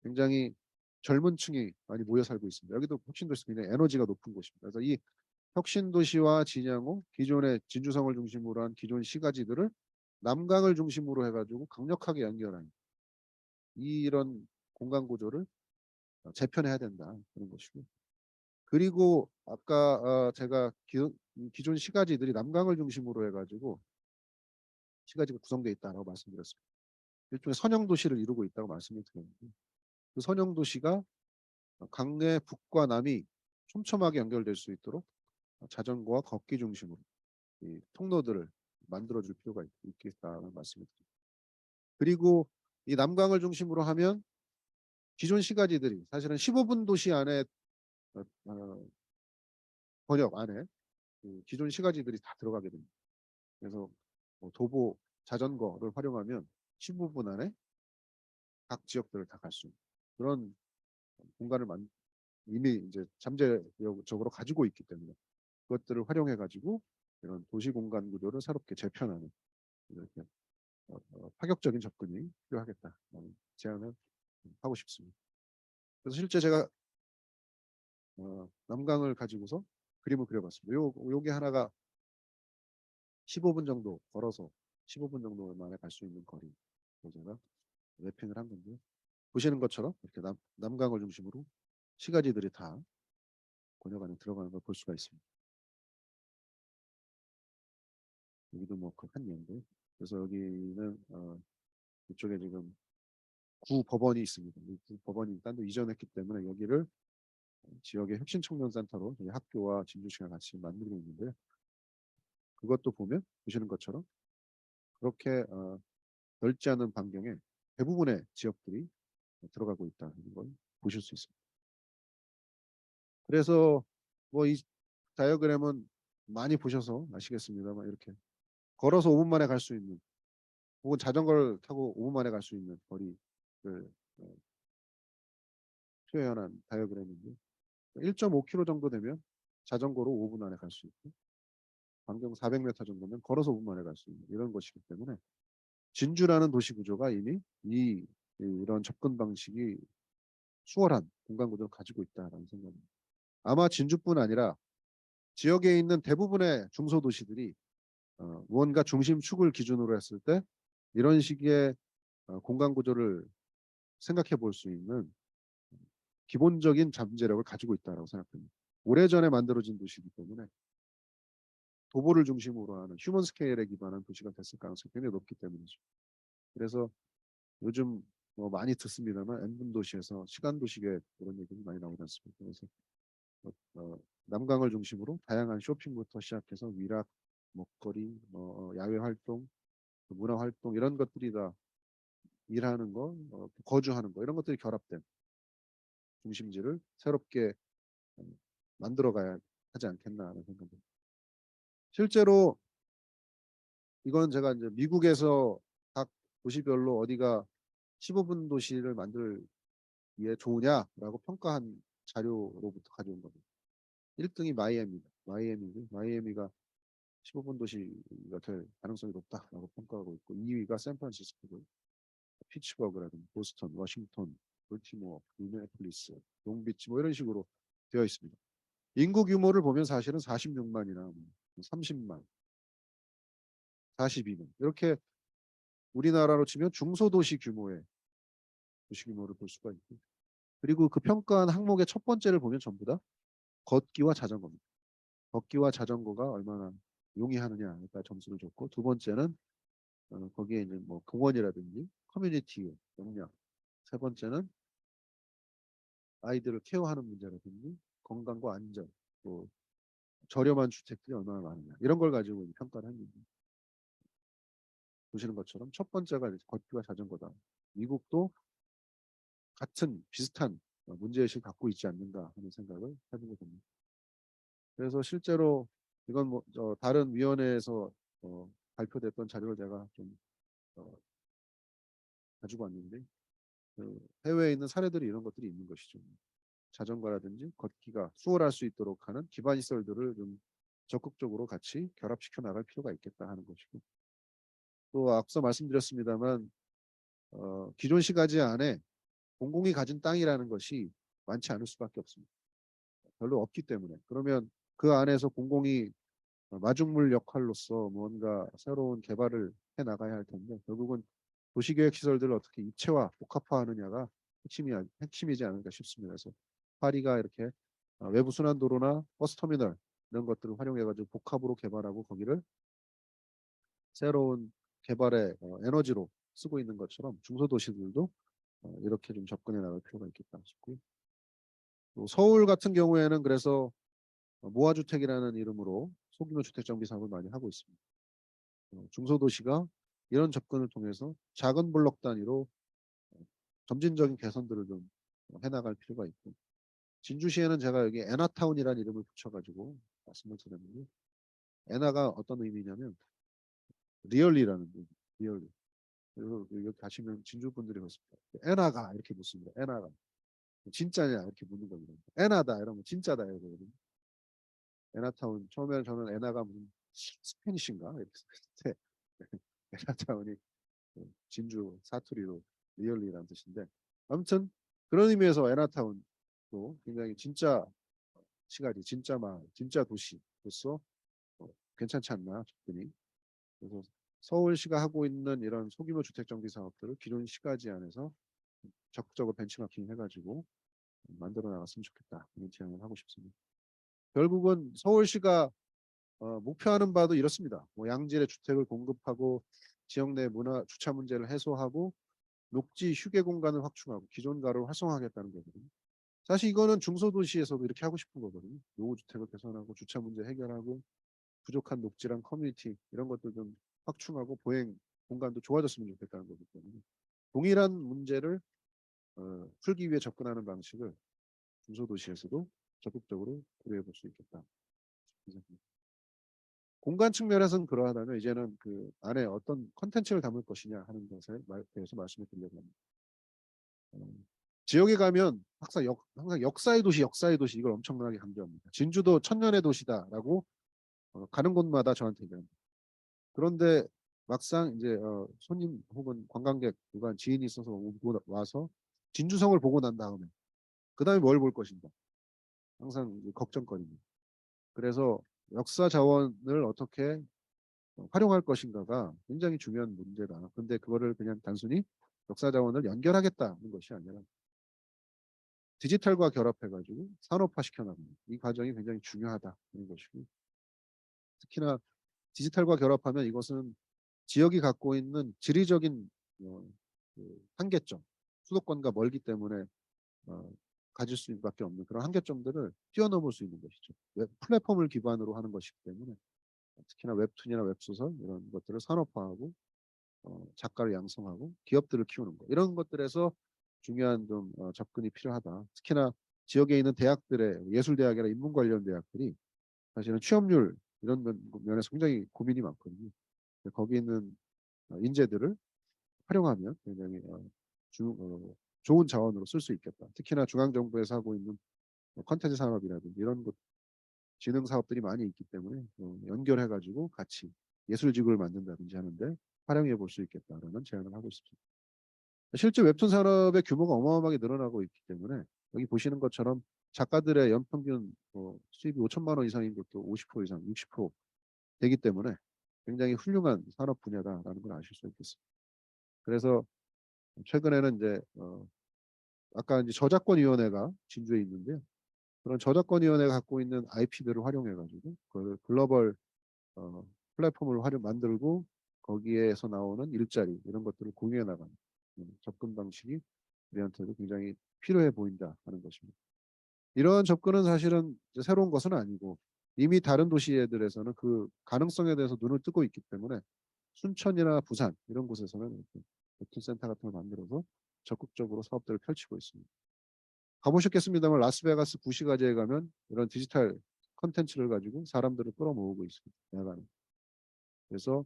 굉장히 젊은 층이 많이 모여 살고 있습니다. 여기도 혁신도시 굉장히 에너지가 높은 곳입니다. 그래서 이 혁신도시와 진양호, 기존의 진주성을 중심으로 한 기존 시가지들을 남강을 중심으로 해가지고 강력하게 연결하는 이런 공간 구조를 재편해야 된다 그런 것이고, 그리고 아까 제가 기존 시가지들이 남강을 중심으로 해가지고 시가지가 구성되어 있다라고 말씀드렸습니다. 일종의 선형 도시를 이루고 있다고 말씀을 드렸는데, 그 선형 도시가 강의 북과 남이 촘촘하게 연결될 수 있도록 자전거와 걷기 중심으로 이 통로들을 만들어줄 필요가 있겠다는 말씀을 드립니다. 그리고 이 남강을 중심으로 하면 기존 시가지들이 사실은 15분 도시 안에 번역 안에 그 기존 시가지들이 다 들어가게 됩니다. 그래서 도보 자전거를 활용하면 15분 안에 각 지역들을 다 갈 수 있는 그런 공간을 이미 이제 잠재적으로 가지고 있기 때문에 그것들을 활용해 가지고 이런 도시 공간 구조를 새롭게 재편하는 이렇게 파격적인 접근이 필요하겠다 제안을 하고 싶습니다. 그래서 실제 제가 남강을 가지고서 그림을 그려봤습니다. 요게 하나가 15분 정도 걸어서 15분 정도 만에 갈 수 있는 거리 제가 랩핑을 한 건데요. 보시는 것처럼 이렇게 남강을 중심으로 시가지들이 다 권역 안에 들어가는 걸 볼 수가 있습니다. 여기도 뭐 그 한 연도. 그래서 여기는 이쪽에 지금 구 법원이 있습니다. 구 법원이 딴 데 이전했기 때문에 여기를 지역의 혁신청년센터로 저희 학교와 진주시가 같이 만들고 있는데, 그것도 보시는 것처럼 그렇게 넓지 않은 반경에 대부분의 지역들이 들어가고 있다는 걸 보실 수 있습니다. 그래서 뭐 이 다이어그램은 많이 보셔서 아시겠습니다만 이렇게 걸어서 5분 만에 갈 수 있는 혹은 자전거를 타고 5분 만에 갈 수 있는 거리를 표현한 다이어그램인데, 1.5km 정도 되면 자전거로 5분 안에 갈 수 있고 반경 400m 정도면 걸어서 5분 만에 갈 수 있는 이런 것이기 때문에 진주라는 도시 구조가 이미 이런 접근 방식이 수월한 공간 구조를 가지고 있다라는 생각입니다. 아마 진주뿐 아니라 지역에 있는 대부분의 중소도시들이 무언가 중심축을 기준으로 했을 때 이런 식의 공간 구조를 생각해 볼 수 있는 기본적인 잠재력을 가지고 있다고 생각합니다. 오래전에 만들어진 도시이기 때문에 도보를 중심으로 하는 휴먼 스케일에 기반한 도시가 됐을 가능성이 굉장히 높기 때문이죠. 그래서 요즘 뭐 많이 듣습니다만 N분 도시에서 시간 도시계 그런 얘기가 많이 나오지 않습니까? 그래서 남강을 중심으로 다양한 쇼핑부터 시작해서 위락, 먹거리, 야외 활동, 문화 활동 이런 것들이 다 일하는 거, 거주하는 거 이런 것들이 결합된 중심지를 새롭게 만들어가야 하지 않겠나 하는 생각입니다. 실제로 이건 제가 이제 미국에서 각 도시별로 어디가 15분 도시를 만들기에 좋으냐라고 평가한 자료로부터 가져온 겁니다. 1등이 마이애미입니다. 마이애미가 15분 도시가 될 가능성이 높다라고 평가하고 있고 2위가 샌프란시스코고 피츠버그라든지 보스턴, 워싱턴, 볼티모어, 미네애폴리스, 롱비치 뭐 이런 식으로 되어 있습니다. 인구 규모를 보면 사실은 46만이나 30만, 42만 이렇게 우리나라로 치면 중소도시 규모의 도시 규모를 볼 수가 있고, 그리고 그 평가한 항목의 첫 번째를 보면 전부 다 걷기와 자전거입니다. 걷기와 자전거가 얼마나 용이하느냐에 따라 점수를 줬고, 두 번째는 거기에 있는 뭐 공원이라든지 커뮤니티 역량, 세 번째는 아이들을 케어하는 문제라든지 건강과 안전, 또 저렴한 주택들이 얼마나 많으냐 이런 걸 가지고 이제 평가를 합니다. 보시는 것처럼 첫 번째가 이제 걷기와 자전거다. 미국도 같은 비슷한 문제의식을 갖고 있지 않는가 하는 생각을 해보게 됩니다. 그래서 실제로 이건 뭐 다른 위원회에서 발표됐던 자료를 제가 좀 가지고 왔는데 해외에 있는 사례들이 이런 것들이 있는 것이죠. 자전거라든지 걷기가 수월할 수 있도록 하는 기반 시설들을 좀 적극적으로 같이 결합시켜 나갈 필요가 있겠다 하는 것이고 또 앞서 말씀드렸습니다만 기존 시가지 안에 공공이 가진 땅이라는 것이 많지 않을 수밖에 없습니다. 별로 없기 때문에 그러면 그 안에서 공공이 마중물 역할로서 뭔가 새로운 개발을 해 나가야 할 텐데 결국은 도시계획 시설들을 어떻게 입체화, 복합화하느냐가 핵심이지 않을까 싶습니다. 그래서 파리가 이렇게 외부 순환도로나 버스터미널 이런 것들을 활용해가지고 복합으로 개발하고 거기를 새로운 개발의 에너지로 쓰고 있는 것처럼 중소도시들도 이렇게 좀 접근해 나갈 필요가 있겠다 싶고요. 또 서울 같은 경우에는 그래서 모아주택이라는 이름으로 소규모 주택 정비 사업을 많이 하고 있습니다. 중소도시가 이런 접근을 통해서 작은 블록 단위로 점진적인 개선들을 좀 해나갈 필요가 있고 진주시에는 제가 여기 에나타운이라는 이름을 붙여가지고 말씀을 드렸는데 에나가 어떤 의미냐면 리얼리라는 의미, 리얼리. 그리고 여기 가시면 진주 분들이 그렇습니다. 에나가 이렇게 묻습니다. 에나가 진짜냐 이렇게 묻는 겁니다. 에나다 이러면 진짜다 이러거든요. 에나타운 처음에는 저는 에나가 무슨 스페니쉬인가 이렇게 생각했는데 에나타운이 진주 사투리로 리얼리라는 뜻인데 아무튼 그런 의미에서 에나타운도 굉장히 진짜 시가지, 진짜 마을, 진짜 도시로서 괜찮지 않나 접근이. 그래서 서울시가 하고 있는 이런 소규모 주택 정비 사업들을 기존 시가지 안에서 적극적으로 벤치마킹 해가지고 만들어 나갔으면 좋겠다 이런 제안을 하고 싶습니다. 결국은 서울시가 목표하는 바도 이렇습니다. 뭐 양질의 주택을 공급하고 지역 내 문화 주차 문제를 해소하고 녹지 휴게 공간을 확충하고 기존 가를 활성화하겠다는 거거든요. 사실 이거는 중소도시에서도 이렇게 하고 싶은 거거든요. 노후주택을 개선하고 주차 문제 해결하고 부족한 녹지랑 커뮤니티 이런 것들 좀 확충하고 보행 공간도 좋아졌으면 좋겠다는 거기 때문에 동일한 문제를 풀기 위해 접근하는 방식을 중소도시에서도 적극적으로 고려해 볼 수 있겠다. 공간 측면에서는 그러하다면 이제는 그 안에 어떤 컨텐츠를 담을 것이냐 하는 것에 대해서 말씀을 드리려고 합니다. 지역에 가면 항상 역사의 도시, 역사의 도시 이걸 엄청나게 강조합니다. 진주도 천년의 도시다라고 가는 곳마다 저한테 얘기합니다. 그런데 막상 이제 손님 혹은 관광객 누가 지인이 있어서 오고 와서 진주성을 보고 난 다음에 그 다음에 뭘 볼 것인가 항상 걱정거리입니다. 그래서 역사 자원을 어떻게 활용할 것인가가 굉장히 중요한 문제다. 그런데 그거를 그냥 단순히 역사 자원을 연결하겠다는 것이 아니라 디지털과 결합해가지고 산업화 시켜나가는 이 과정이 굉장히 중요하다는 것이고 특히나 디지털과 결합하면 이것은 지역이 갖고 있는 지리적인 그 한계점, 수도권과 멀기 때문에 가질 수밖에 없는 그런 한계점들을 뛰어넘을 수 있는 것이죠. 플랫폼을 기반으로 하는 것이기 때문에 특히나 웹툰이나 웹소설 이런 것들을 산업화하고 작가를 양성하고 기업들을 키우는 것 이런 것들에서 중요한 좀 접근이 필요하다. 특히나 지역에 있는 대학들의 예술대학이나 인문 관련 대학들이 사실은 취업률 이런 면에서 굉장히 고민이 많거든요. 거기 있는 인재들을 활용하면 굉장히 좋은 자원으로 쓸 수 있겠다. 특히나 중앙정부에서 하고 있는 컨텐츠 산업이라든지 이런 것 지능 사업들이 많이 있기 때문에 연결해가지고 같이 예술지구를 만든다든지 하는데 활용해 볼 수 있겠다라는 제안을 하고 있습니다. 실제 웹툰 산업의 규모가 어마어마하게 늘어나고 있기 때문에 여기 보시는 것처럼 작가들의 연평균 수입이 5천만 원 이상인 것도 50% 이상, 60% 되기 때문에 굉장히 훌륭한 산업 분야다라는 걸 아실 수 있겠습니다. 그래서 최근에는 이제 아까 이제 저작권위원회가 진주에 있는데요. 그런 저작권위원회가 갖고 있는 IP들을 활용해가지고 그걸 글로벌 플랫폼을 만들고 거기에서 나오는 일자리 이런 것들을 공유해 나가는 접근 방식이 우리한테도 굉장히 필요해 보인다 하는 것입니다. 이런 접근은 사실은 새로운 것은 아니고 이미 다른 도시들에서는 그 가능성에 대해서 눈을 뜨고 있기 때문에 순천이나 부산 이런 곳에서는 이렇게 교통센터 같은 걸 만들어서 적극적으로 사업들을 펼치고 있습니다. 가보셨겠습니다만 라스베가스 구시가지에 가면 이런 디지털 컨텐츠를 가지고 사람들을 끌어모으고 있습니다. 야간에. 그래서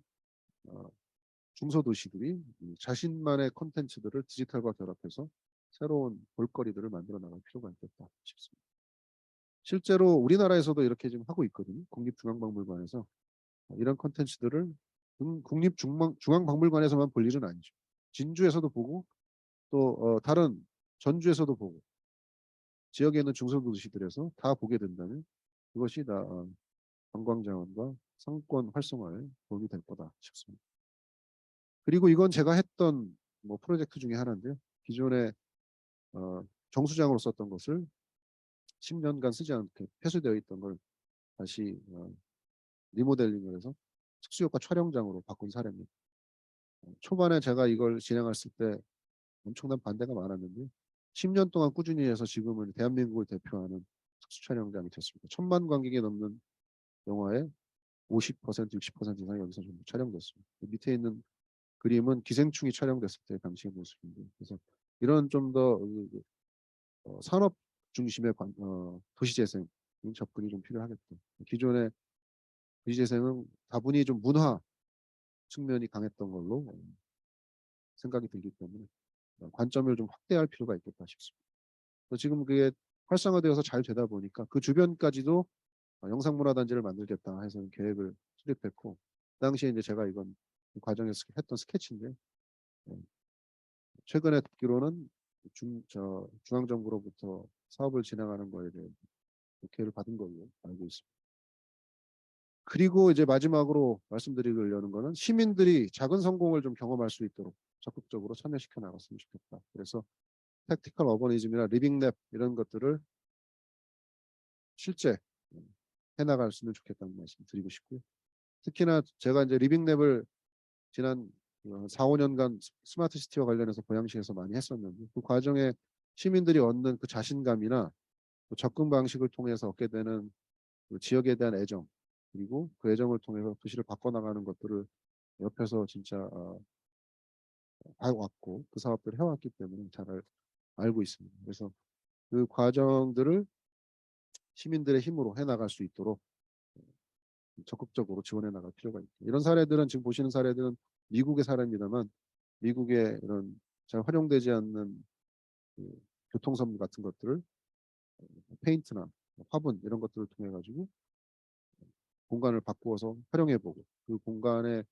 중소도시들이 자신만의 콘텐츠들을 디지털과 결합해서 새로운 볼거리들을 만들어 나갈 필요가 있겠다 싶습니다. 실제로 우리나라에서도 이렇게 지금 하고 있거든요. 국립중앙박물관에서 이런 콘텐츠들을 국립중앙박물관에서만 볼 일은 아니죠. 진주에서도 보고 또 다른 전주에서도 보고 지역에 있는 중소도시들에서 다 보게 된다면 그것이 다 관광자원과 상권 활성화에 도움이 될 거다 싶습니다. 그리고 이건 제가 했던 뭐 프로젝트 중에 하나인데요. 기존에 정수장으로 썼던 것을 10년간 쓰지 않게 폐쇄되어 있던 걸 다시 리모델링을 해서 특수효과 촬영장으로 바꾼 사례입니다. 초반에 제가 이걸 진행했을 때 엄청난 반대가 많았는데 10년 동안 꾸준히 해서 지금은 대한민국을 대표하는 특수 촬영장이 됐습니다. 1000만 관객이 넘는 영화의 50%, 60% 이상이 여기서 전부 촬영됐습니다. 밑에 있는 그림은 기생충이 촬영됐을 때 당시의 모습인데, 그래서 이런 좀 더 산업 중심의 도시재생 접근이 좀 필요하겠다. 기존의 도시재생은 다분히 좀 문화 측면이 강했던 걸로 생각이 들기 때문에 관점을 좀 확대할 필요가 있겠다 싶습니다. 지금 그게 활성화되어서 잘 되다 보니까 그 주변까지도 영상문화단지를 만들겠다 해서 계획을 수립했고, 그 당시에 이제 제가 이건 그 과정에서 했던 스케치인데, 최근에 듣기로는 중앙정부로부터 사업을 진행하는 거에 대해 오케이를 받은 걸로 알고 있습니다. 그리고 이제 마지막으로 말씀드리려는 거는 시민들이 작은 성공을 좀 경험할 수 있도록 적극적으로 참여시켜 나갔으면 좋겠다. 그래서 택티컬 어버니즘이나 리빙랩 이런 것들을 실제 해나갔으면 좋겠다는 말씀 드리고 싶고요. 특히나 제가 이제 리빙랩을 지난 4, 5년간 스마트 시티와 관련해서 고양시에서 많이 했었는데, 그 과정에 시민들이 얻는 그 자신감이나 또 접근 방식을 통해서 얻게 되는 그 지역에 대한 애정, 그리고 그 애정을 통해서 도시를 바꿔나가는 것들을 옆에서 진짜 봐왔고 그 사업들을 해왔기 때문에 잘 알고 있습니다. 그래서 그 과정들을 시민들의 힘으로 해나갈 수 있도록 적극적으로 지원해 나갈 필요가 있다. 이런 사례들은 지금 보시는 사례들은 미국의 사례입니다만, 미국의 이런 잘 활용되지 않는 그 교통섬 같은 것들을 페인트나 화분 이런 것들을 통해 가지고 공간을 바꾸어서 활용해보고, 그 공간의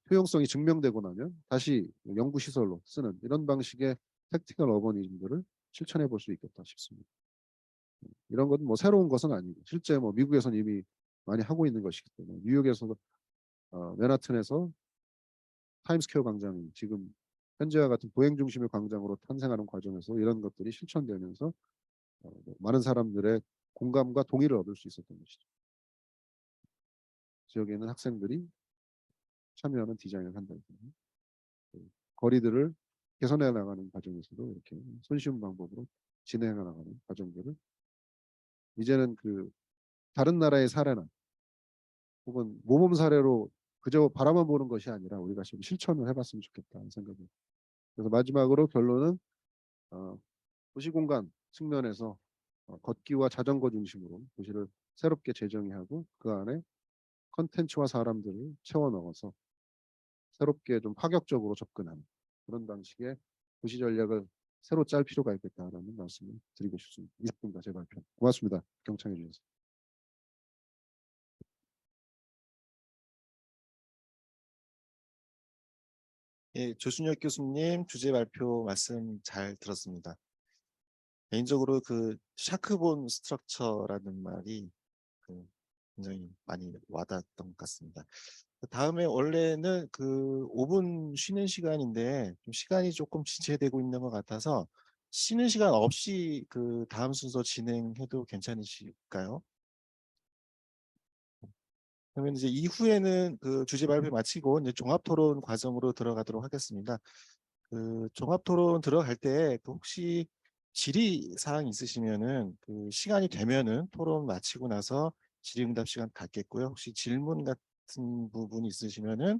효용성이 증명되고 나면 다시 연구시설로 쓰는 이런 방식의 택티컬 어버니즘들을 실천해 볼 수 있겠다 싶습니다. 이런 건 뭐 새로운 것은 아니고 실제 뭐 미국에서는 이미 많이 하고 있는 것이기 때문에, 뉴욕에서도 맨하튼에서 타임스퀘어 광장이 지금 현재와 같은 보행 중심의 광장으로 탄생하는 과정에서 이런 것들이 실천되면서 많은 사람들의 공감과 동의를 얻을 수 있었던 것이죠. 지역에 있는 학생들이 참여하는 디자인을 한다는 거리들을 개선해 나가는 과정에서도 이렇게 손쉬운 방법으로 진행해 나가는 과정들을 이제는 그 다른 나라의 사례나 혹은 모범 사례로 그저 바라만 보는 것이 아니라 우리가 좀 실천을 해봤으면 좋겠다는 생각이. 그래서 마지막으로 결론은 도시공간 측면에서 걷기와 자전거 중심으로 도시를 새롭게 재정의하고 그 안에 컨텐츠와 사람들을 채워 넣어서 새롭게 좀 파격적으로 접근하는 그런 방식의 도시 전략을 새로 짤 필요가 있겠다라는 말씀을 드리고 싶습니다. 20분간 제 발표. 고맙습니다. 경청해 주셔서. 예, 조순혁 교수님 주제 발표 말씀 잘 들었습니다. 개인적으로 그 샤크본 스트럭처라는 말이 굉장히 많이 와닿았던 것 같습니다. 다음에 원래는 그 5분 쉬는 시간인데 좀 시간이 조금 지체되고 있는 것 같아서 쉬는 시간 없이 그 다음 순서 진행해도 괜찮으실까요? 그러면 이제 이후에는 그 주제 발표 마치고 이제 종합 토론 과정으로 들어가도록 하겠습니다. 그 종합 토론 들어갈 때 그 혹시 질의 사항 있으시면은 그 시간이 되면은 토론 마치고 나서 질의응답 시간 갖겠고요. 혹시 질문 같은 부분이 있으시면은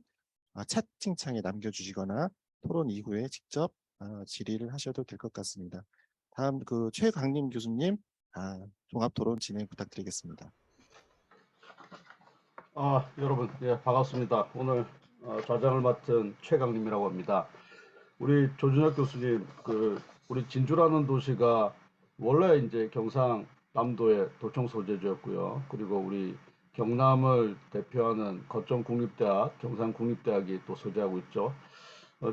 채팅창에 남겨주시거나 토론 이후에 직접 질의를 하셔도 될 것 같습니다. 다음 그 최강림 교수님 종합토론 진행 부탁드리겠습니다. 여러분, 예, 반갑습니다. 오늘 좌장을 맡은 최강림이라고 합니다. 우리 조준혁 교수님, 우리 진주라는 도시가 원래 이제 경상남도의 도청 소재지였고요. 그리고 우리 경남을 대표하는 거점국립대학, 경상국립대학이 또 소재하고 있죠.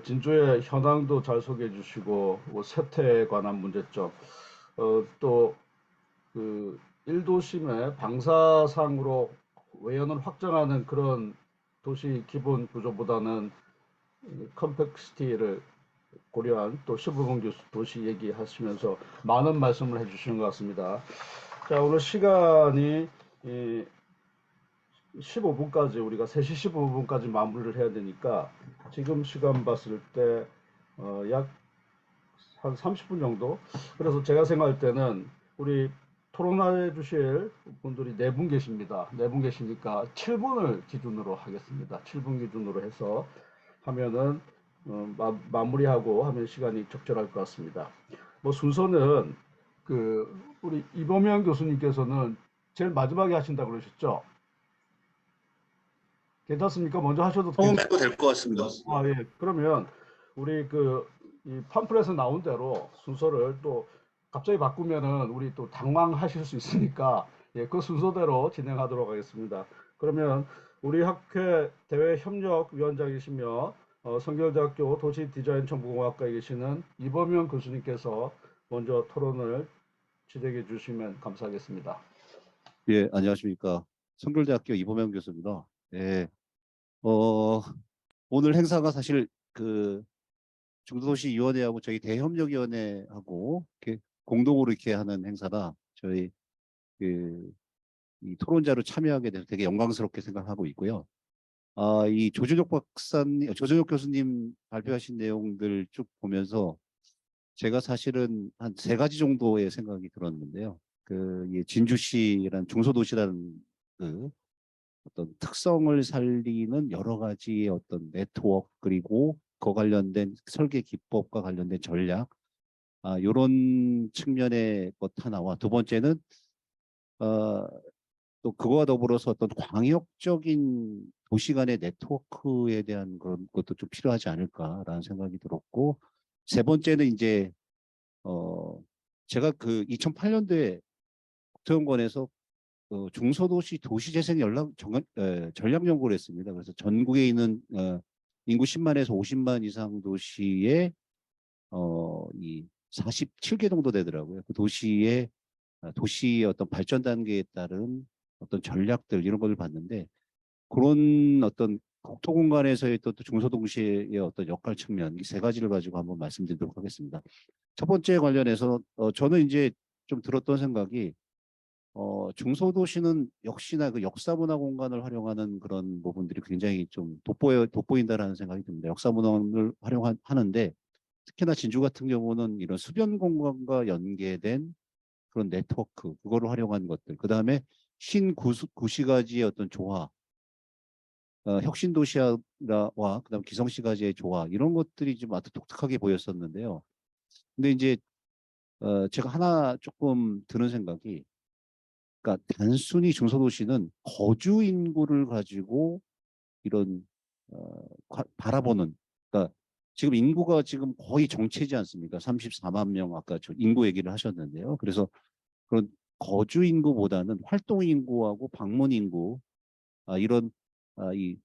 진주의 현황도 잘 소개해 주시고, 세태에 관한 문제점, 또 1도심의 방사상으로 외연을 확장하는 그런 도시 기본 구조보다는 컴팩시티를 고려한 또 시범 도시 얘기하시면서 많은 말씀을 해주시는 것 같습니다. 자, 오늘 시간이 15분까지 우리가 3시 15분까지 마무리를 해야 되니까 지금 시간 봤을 때 약 한 30분 정도. 그래서 제가 생각할 때는 우리 토론해 주실 분들이 4분 계십니다. 4분 계시니까 7분을 기준으로 하겠습니다. 7분 기준으로 해서 하면은 마무리하고 하면 시간이 적절할 것 같습니다. 뭐 순서는 우리 이범현 교수님께서는 제일 마지막에 하신다고 그러셨죠? 괜찮습니까? 먼저 하셔도 해도 될 것 같습니다. 예. 그러면 우리 이 팜플렛에 나온 대로 순서를 또 갑자기 바꾸면은 우리 또 당황하실 수 있으니까 예, 그 순서대로 진행하도록 하겠습니다. 그러면 우리 학회 대외협력위원장이시며 성결대학교 도시디자인정보공학과에 계시는 이범현 교수님께서 먼저 토론을 진행해 주시면 감사하겠습니다. 예, 안녕하십니까. 성결대학교 이범현 교수입니다. 예, 오늘 행사가 사실 중소도시위원회하고 저희 대협력위원회하고 이렇게 공동으로 이렇게 하는 행사라 저희 이 토론자로 참여하게 돼서 되게 영광스럽게 생각하고 있고요. 이 조준혁 교수님 발표하신 내용들 쭉 보면서 제가 사실은 한 3가지 정도의 생각이 들었는데요. 진주시라는 중소도시라는 어떤 특성을 살리는 여러 가지의 어떤 네트워크 그리고 그 관련된 설계 기법과 관련된 전략 이런 측면의 것 하나와 두 번째는 또 그거와 더불어서 어떤 광역적인 도시 간의 네트워크에 대한 그런 것도 좀 필요하지 않을까라는 생각이 들었고 세 번째는 이제 제가 2008년도에 국토연구원에서 중소도시 도시재생 전략 연구를 했습니다. 그래서 전국에 있는 인구 10만에서 50만 이상 도시의 이 47개 정도 되더라고요. 그 도시의 어떤 발전 단계에 따른 어떤 전략들 이런 걸 봤는데 그런 어떤 국토 공간에서의 또 중소도시의 어떤 역할 측면 이 3가지를 가지고 한번 말씀드리도록 하겠습니다. 첫 번째 관련해서 저는 이제 좀 들었던 생각이 중소도시는 역시나 그 역사문화 공간을 활용하는 그런 부분들이 굉장히 좀 돋보인다라는 생각이 듭니다. 역사문화를 활용하는데 특히나 진주 같은 경우는 이런 수변 공간과 연계된 그런 네트워크 그거를 활용한 것들 그다음에 신구시가지의 어떤 조화 혁신도시와 그다음 기성시가지의 조화 이런 것들이 좀 아주 독특하게 보였었는데요. 근데 이제 제가 하나 조금 드는 생각이 그러니까 단순히 중소도시는 거주 인구를 가지고 이런 바라보는 그러니까 지금 인구가 지금 거의 정체지 않습니까? 34만 명 아까 저 인구 얘기를 하셨는데요. 그래서 그런 거주 인구보다는 활동 인구하고 방문 인구 이런 이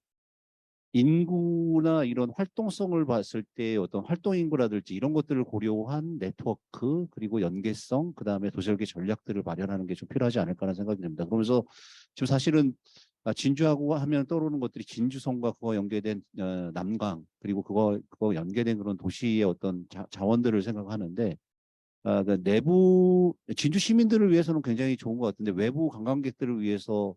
인구나 이런 활동성을 봤을 때 어떤 활동 인구라든지 이런 것들을 고려한 네트워크 그리고 연계성 그다음에 도시설계 전략들을 마련하는 게 좀 필요하지 않을까라는 생각이 듭니다. 그러면서 지금 사실은 진주하고 하면 떠오르는 것들이 진주성과 그거 연계된 남강 그리고 그거 연계된 그런 도시의 어떤 자원들을 생각하는데 그 내부 진주 시민들을 위해서는 굉장히 좋은 것 같은데 외부 관광객들을 위해서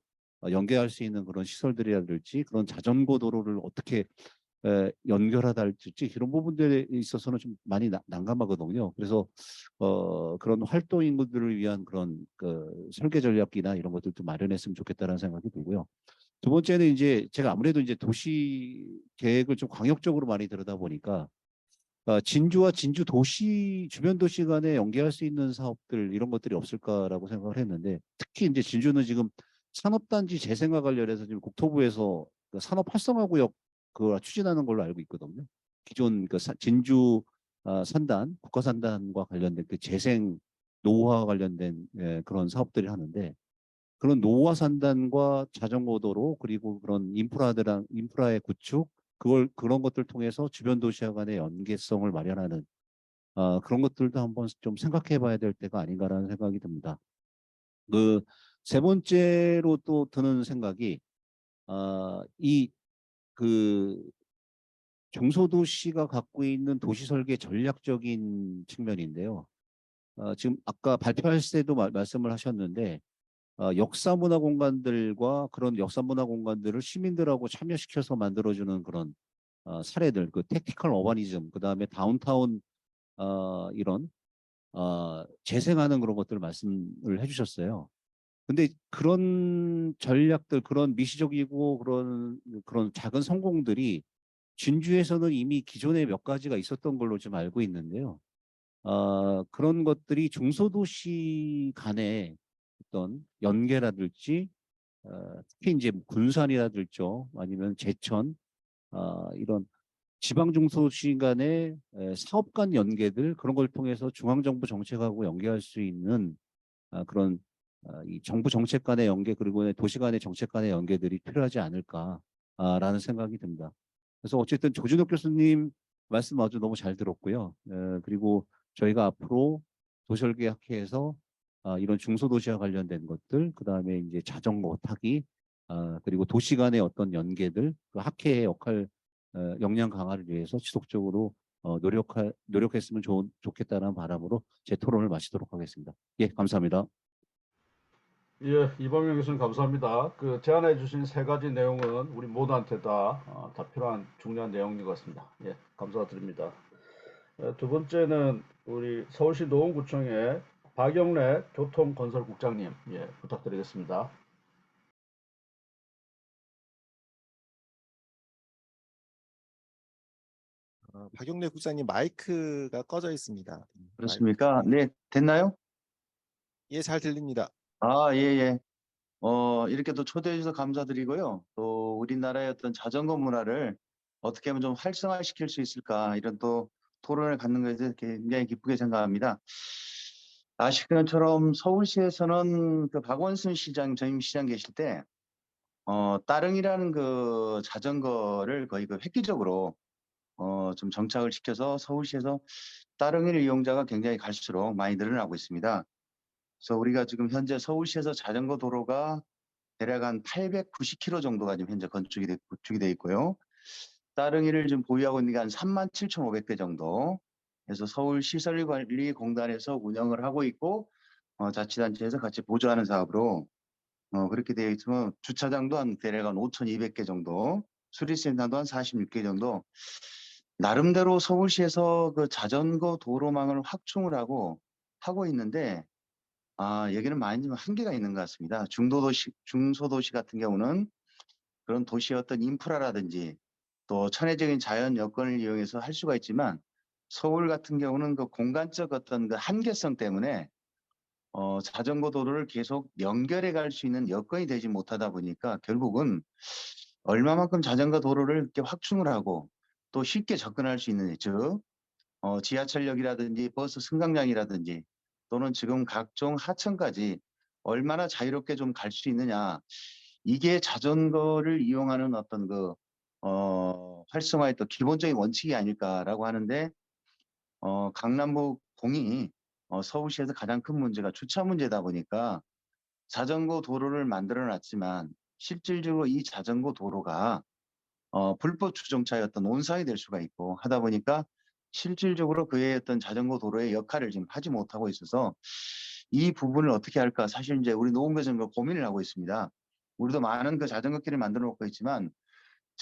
연계할 수 있는 그런 시설들이라든지 그런 자전거 도로를 어떻게 연결하다 할지 이런 부분들에 있어서는 좀 많이 난감하거든요. 그래서 그런 활동 인구들을 위한 그런 그 설계 전략이나 이런 것들도 마련했으면 좋겠다라는 생각이 들고요. 두 번째는 이제 제가 아무래도 이제 도시 계획을 좀 광역적으로 많이 들여다 보니까 진주와 진주 도시 주변 도시 간에 연계할 수 있는 사업들 이런 것들이 없을까라고 생각을 했는데 특히 이제 진주는 지금 산업단지 재생과 관련해서 지금 국토부에서 그 산업 활성화구역 그 추진하는 걸로 알고 있거든요. 기존 그 진주 산단 국가산단과 관련된 그 재생 노후와 관련된 그런 사업들을 하는데 그런 노후화 산단과 자전거 도로 그리고 그런 인프라의 구축 그런 것들 통해서 주변 도시와 간의 연계성을 마련하는 그런 것들도 한번 좀 생각해 봐야 될 때가 아닌가라는 생각이 듭니다. 그 세 번째로 또 드는 생각이 이 그 중소도시가 갖고 있는 도시 설계 전략적인 측면인데요. 지금 아까 발표할 때도 말씀을 하셨는데 역사문화 공간들과 그런 역사문화 공간들을 시민들하고 참여시켜서 만들어주는 그런 사례들, 그 택티컬 어바니즘, 그 다음에 다운타운 이런 재생하는 그런 것들을 말씀을 해주셨어요. 근데 그런 전략들, 그런 미시적이고 그런 작은 성공들이 진주에서는 이미 기존에 몇 가지가 있었던 걸로 좀 알고 있는데요. 그런 것들이 중소도시 간의 어떤 연계라든지 특히 이제 군산이라든지 아니면 제천 이런 지방 중소도시 간의 사업 간 연계들 그런 걸 통해서 중앙정부 정책하고 연계할 수 있는 그런 이 정부 정책 간의 연계 그리고 도시 간의 정책 간의 연계들이 필요하지 않을까라는 생각이 듭니다. 그래서 어쨌든 조준혁 교수님 말씀 아주 너무 잘 들었고요. 그리고 저희가 앞으로 도시설계 학회에서 이런 중소도시와 관련된 것들, 그 다음에 이제 자전거 타기, 그리고 도시 간의 어떤 연계들, 그 학회의 역할, 역량 강화를 위해서 지속적으로 노력했으면 좋겠다는 바람으로 제 토론을 마치도록 하겠습니다. 예, 감사합니다. 예, 이범용 교수님 감사합니다. 그 제안해 주신 세 가지 내용은 우리 모두한테 다 필요한 중요한 내용인 것 같습니다. 예, 감사드립니다. 두 번째는 우리 서울시 노원구청의 박영래 교통건설국장님, 예, 부탁드리겠습니다. 박용래 국장님 마이크가 꺼져 있습니다. 그렇습니까? 네, 됐나요? 예, 잘 들립니다. 예, 예. 이렇게 또 초대해 주셔서 감사드리고요. 또 우리나라의 어떤 자전거 문화를 어떻게 하면 좀 활성화시킬 수 있을까 이런 또 토론을 갖는 것에 대해서 굉장히 기쁘게 생각합니다. 아시는 것처럼 서울시에서는 그 박원순 시장 전임 시장 계실 때 따릉이라는 그 자전거를 거의 그 획기적으로 좀 정착을 시켜서 서울시에서 따릉이 이용자가 굉장히 갈수록 많이 늘어나고 있습니다. 그래서 우리가 지금 현재 서울시에서 자전거 도로가 대략 한 890km 정도가 지금 현재 구축이 돼 있고요. 따릉이를 지금 보유하고 있는 게 한 37,500대 정도. 그래서 서울시설관리공단에서 운영을 하고 있고 자치단체에서 같이 보조하는 사업으로 그렇게 되어 있으면 주차장도 한 대략 한 5,200개 정도, 수리센터도 한 46개 정도. 나름대로 서울시에서 그 자전거 도로망을 확충을 하고 있는데 여기는 많이 좀 한계가 있는 것 같습니다. 중소도시 같은 경우는 그런 도시의 어떤 인프라라든지 또 천혜적인 자연 여건을 이용해서 할 수가 있지만 서울 같은 경우는 그 공간적 어떤 그 한계성 때문에 자전거 도로를 계속 연결해 갈 수 있는 여건이 되지 못하다 보니까 결국은 얼마만큼 자전거 도로를 이렇게 확충을 하고 또 쉽게 접근할 수 있는 즉 지하철역이라든지 버스 승강장이라든지 또는 지금 각종 하천까지 얼마나 자유롭게 좀 갈 수 있느냐. 이게 자전거를 이용하는 어떤 그 활성화의 또 기본적인 원칙이 아닐까라고 하는데 강남구 공이 서울시에서 가장 큰 문제가 주차 문제다 보니까 자전거 도로를 만들어 놨지만 실질적으로 이 자전거 도로가 불법 주정차의 어떤 온상이 될 수가 있고 하다 보니까 실질적으로 그의 어떤 자전거 도로의 역할을 지금 하지 못하고 있어서 이 부분을 어떻게 할까 사실 이제 우리 노원구에서 고민을 하고 있습니다. 우리도 많은 그 자전거 길을 만들어 놓고 있지만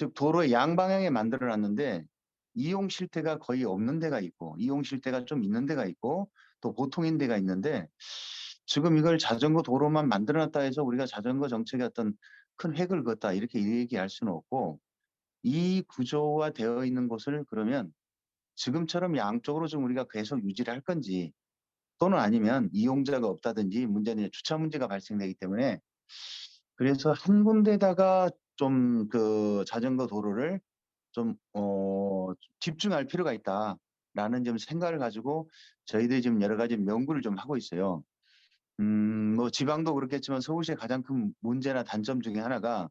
즉 도로의 양방향에 만들어 놨는데 이용 실태가 거의 없는 데가 있고 이용 실태가 좀 있는 데가 있고 또 보통인 데가 있는데 지금 이걸 자전거 도로만 만들어 놨다 해서 우리가 자전거 정책에 어떤 큰 획을 그었다 이렇게 얘기할 수는 없고 이 구조화 되어 있는 곳을 그러면 지금처럼 양쪽으로 좀 우리가 계속 유지를 할 건지 또는 아니면 이용자가 없다든지 문제는 주차 문제가 발생되기 때문에 그래서 한 군데다가 좀 그 자전거 도로를 좀 집중할 필요가 있다라는 좀 생각을 가지고 저희들이 지금 여러 가지 연구를 좀 하고 있어요. 뭐 지방도 그렇겠지만 서울시의 가장 큰 문제나 단점 중에 하나가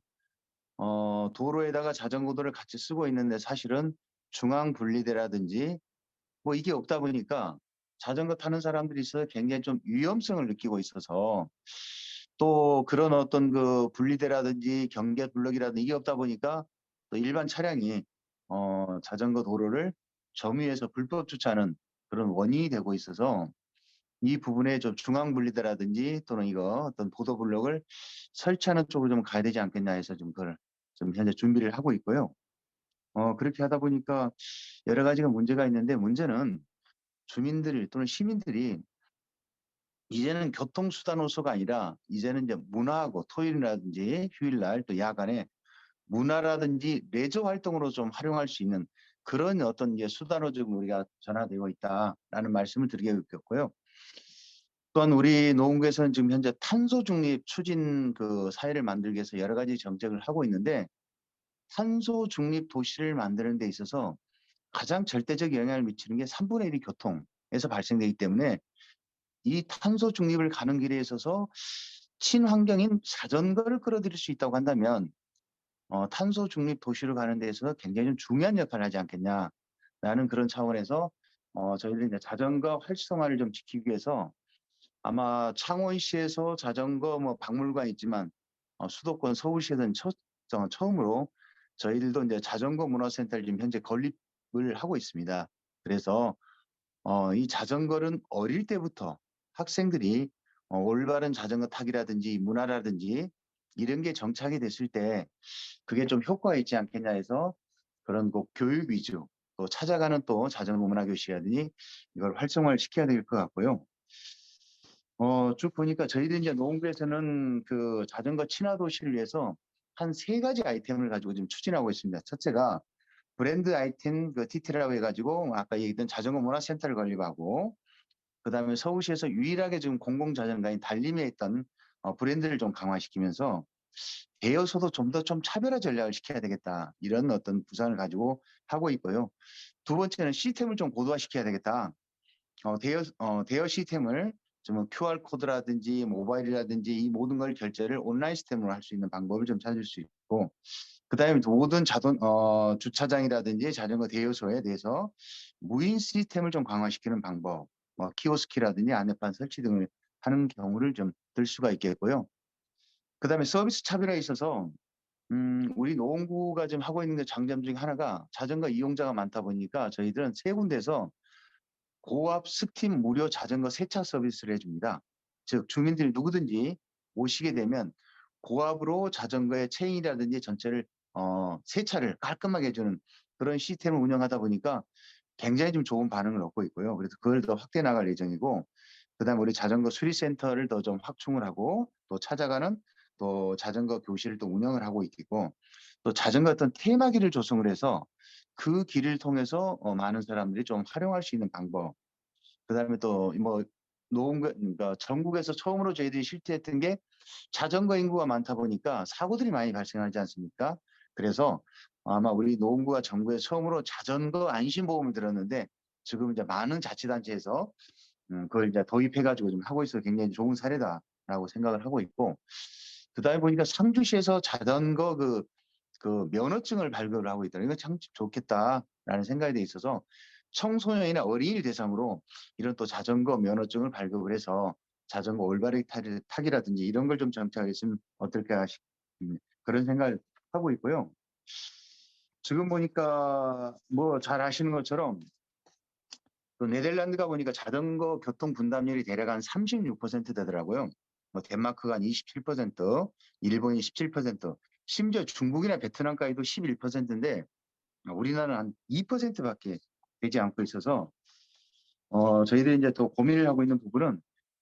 도로에다가 자전거도를 같이 쓰고 있는데 사실은 중앙 분리대라든지 뭐 이게 없다 보니까 자전거 타는 사람들이 있어서 굉장히 좀 위험성을 느끼고 있어서 또 그런 어떤 그 분리대라든지 경계 블럭이라든지 이게 없다 보니까 또 일반 차량이 자전거 도로를 점유해서 불법 주차하는 그런 원인이 되고 있어서 이 부분에 좀 중앙 분리대라든지 또는 이거 어떤 보도 블럭을 설치하는 쪽으로 좀 가야 되지 않겠냐 해서 좀 그걸 좀 현재 준비를 하고 있고요. 그렇게 하다 보니까 여러 가지가 문제가 있는데 문제는 주민들 또는 시민들이 이제는 교통수단호소가 아니라 이제는 이제 문화하고 토요일이라든지 휴일날 또 야간에 문화라든지 레저 활동으로 좀 활용할 수 있는 그런 어떤 이제 수단으로 지금 우리가 전환되고 있다라는 말씀을 드리겠고요. 또한 우리 노원구에서는 지금 현재 탄소 중립 추진 그 사회를 만들기 위해서 여러 가지 정책을 하고 있는데 탄소 중립 도시를 만드는 데 있어서 가장 절대적 영향을 미치는 게 3분의 1이 교통에서 발생되기 때문에 이 탄소 중립을 가는 길에 있어서 친환경인 자전거를 끌어들일 수 있다고 한다면 탄소 중립 도시로 가는 데 있어서 굉장히 좀 중요한 역할을 하지 않겠냐라는 그런 차원에서 저희들이 이제 자전거 활성화를 좀 지키기 위해서 아마 창원시에서 자전거 뭐 박물관 있지만 수도권 서울시에서는 처음으로 저희들도 이제 자전거 문화센터를 지금 현재 건립을 하고 있습니다. 그래서 이 자전거는 어릴 때부터 학생들이 올바른 자전거 타기라든지 문화라든지 이런 게 정착이 됐을 때 그게 좀 효과가 있지 않겠냐 해서 그런 그 교육 위주 또 찾아가는 또 자전거 문화 교실이라든지 이걸 활성화를 시켜야 될 것 같고요. 쭉 보니까 저희들 이제 노원구에서는 그 자전거 친화 도시를 위해서 한 3가지 아이템을 가지고 지금 추진하고 있습니다. 첫째가 브랜드 아이템 그 TT라고 해가지고 아까 얘기했던 자전거 문화센터를 건립하고 그다음에 서울시에서 유일하게 지금 공공자전거인 달림에 있던 브랜드를 좀 강화시키면서 대여소도 좀 더 좀 차별화 전략을 시켜야 되겠다 이런 어떤 구상을 가지고 하고 있고요. 두 번째는 시스템을 좀 고도화시켜야 되겠다. 대여 시스템을 좀 QR 코드라든지 모바일이라든지 이 모든 걸 결제를 온라인 시스템으로 할 수 있는 방법을 좀 찾을 수 있고 그다음에 모든 주차장이라든지 자전거 대여소에 대해서 무인 시스템을 좀 강화시키는 방법, 뭐 키오스키라든지 안내판 설치 등을 하는 경우를 좀 들 수가 있겠고요. 그다음에 서비스 차별화에 있어서 우리 노원구가 지금 하고 있는 게 장점 중에 하나가 자전거 이용자가 많다 보니까 저희들은 3군데서 고압 스팀 무료 자전거 세차 서비스를 해줍니다. 즉 주민들이 누구든지 오시게 되면 고압으로 자전거의 체인이라든지 전체를 세차를 깔끔하게 해주는 그런 시스템을 운영하다 보니까 굉장히 좀 좋은 반응을 얻고 있고요. 그래서 그걸 더 확대 나갈 예정이고 그다음 우리 자전거 수리센터를 더 좀 확충을 하고 또 찾아가는 또 자전거 교실을 또 운영을 하고 있고 또 자전거 어떤 테마기를 조성을 해서 그 길을 통해서 많은 사람들이 좀 활용할 수 있는 방법 그다음에 또 뭐 노원구 그러니까 전국에서 처음으로 저희들이 실태했던 게 자전거 인구가 많다 보니까 사고들이 많이 발생하지 않습니까? 그래서 아마 우리 노원구가 전국에 처음으로 자전거 안심보험을 들었는데 지금 이제 많은 자치단체에서 그걸 이제 도입해가지고 좀 하고 있어서 굉장히 좋은 사례다라고 생각을 하고 있고 그다음에 보니까 상주시에서 자전거 그 면허증을 발급을 하고 있다. 이거 참 좋겠다라는 생각이 돼 있어서 청소년이나 어린이 대상으로 이런 또 자전거 면허증을 발급을 해서 자전거 올바르게 타기라든지 이런 걸 좀 정착했으면 어떨까 그런 생각을 하고 있고요. 지금 보니까 뭐 잘 아시는 것처럼 또 네덜란드가 보니까 자전거 교통 분담률이 대략 한 36% 되더라고요. 뭐 덴마크가 한 27%, 일본이 17%, 심지어 중국이나 베트남까지도 11%인데 우리나라는 한 2%밖에 되지 않고 있어서 저희들이 이제 또 고민을 하고 있는 부분은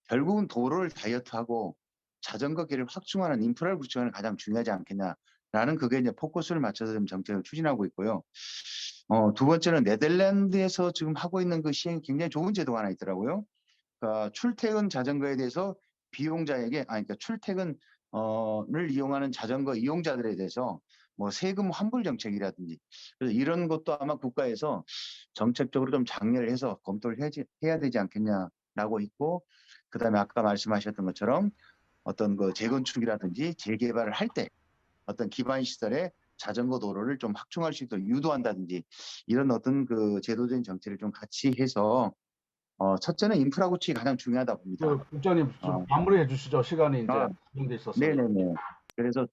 결국은 도로를 다이어트하고 자전거 길을 확충하는 인프라를 구축하는 게 가장 중요하지 않겠냐라는 그게 이제 포커스를 맞춰서 지금 정책을 추진하고 있고요. 두 번째는 네덜란드에서 지금 하고 있는 그 시행이 굉장히 좋은 제도가 하나 있더라고요. 그러니까 출퇴근 자전거에 대해서 비용자에게, 그러니까 출퇴근을 이용하는 자전거 이용자들에 대해서 뭐 세금 환불 정책이라든지, 그래서 이런 것도 아마 국가에서 정책적으로 좀 장려를 해서 검토를 해야 되지 않겠냐라고 있고, 그다음에 아까 말씀하셨던 것처럼 어떤 그 재건축이라든지 재개발을 할 때 어떤 기반 시설에 자전거 도로를 좀 확충할 수 있도록 유도한다든지, 이런 어떤 그 제도적인 정책을 좀 같이 해서 첫째는 인프라 구축이 가장 중요하다 봅니다. 그 국장님 좀 어, 마무리해 주시죠. 시간이 이제 아, 진행돼 있어서. 네네네. 그래서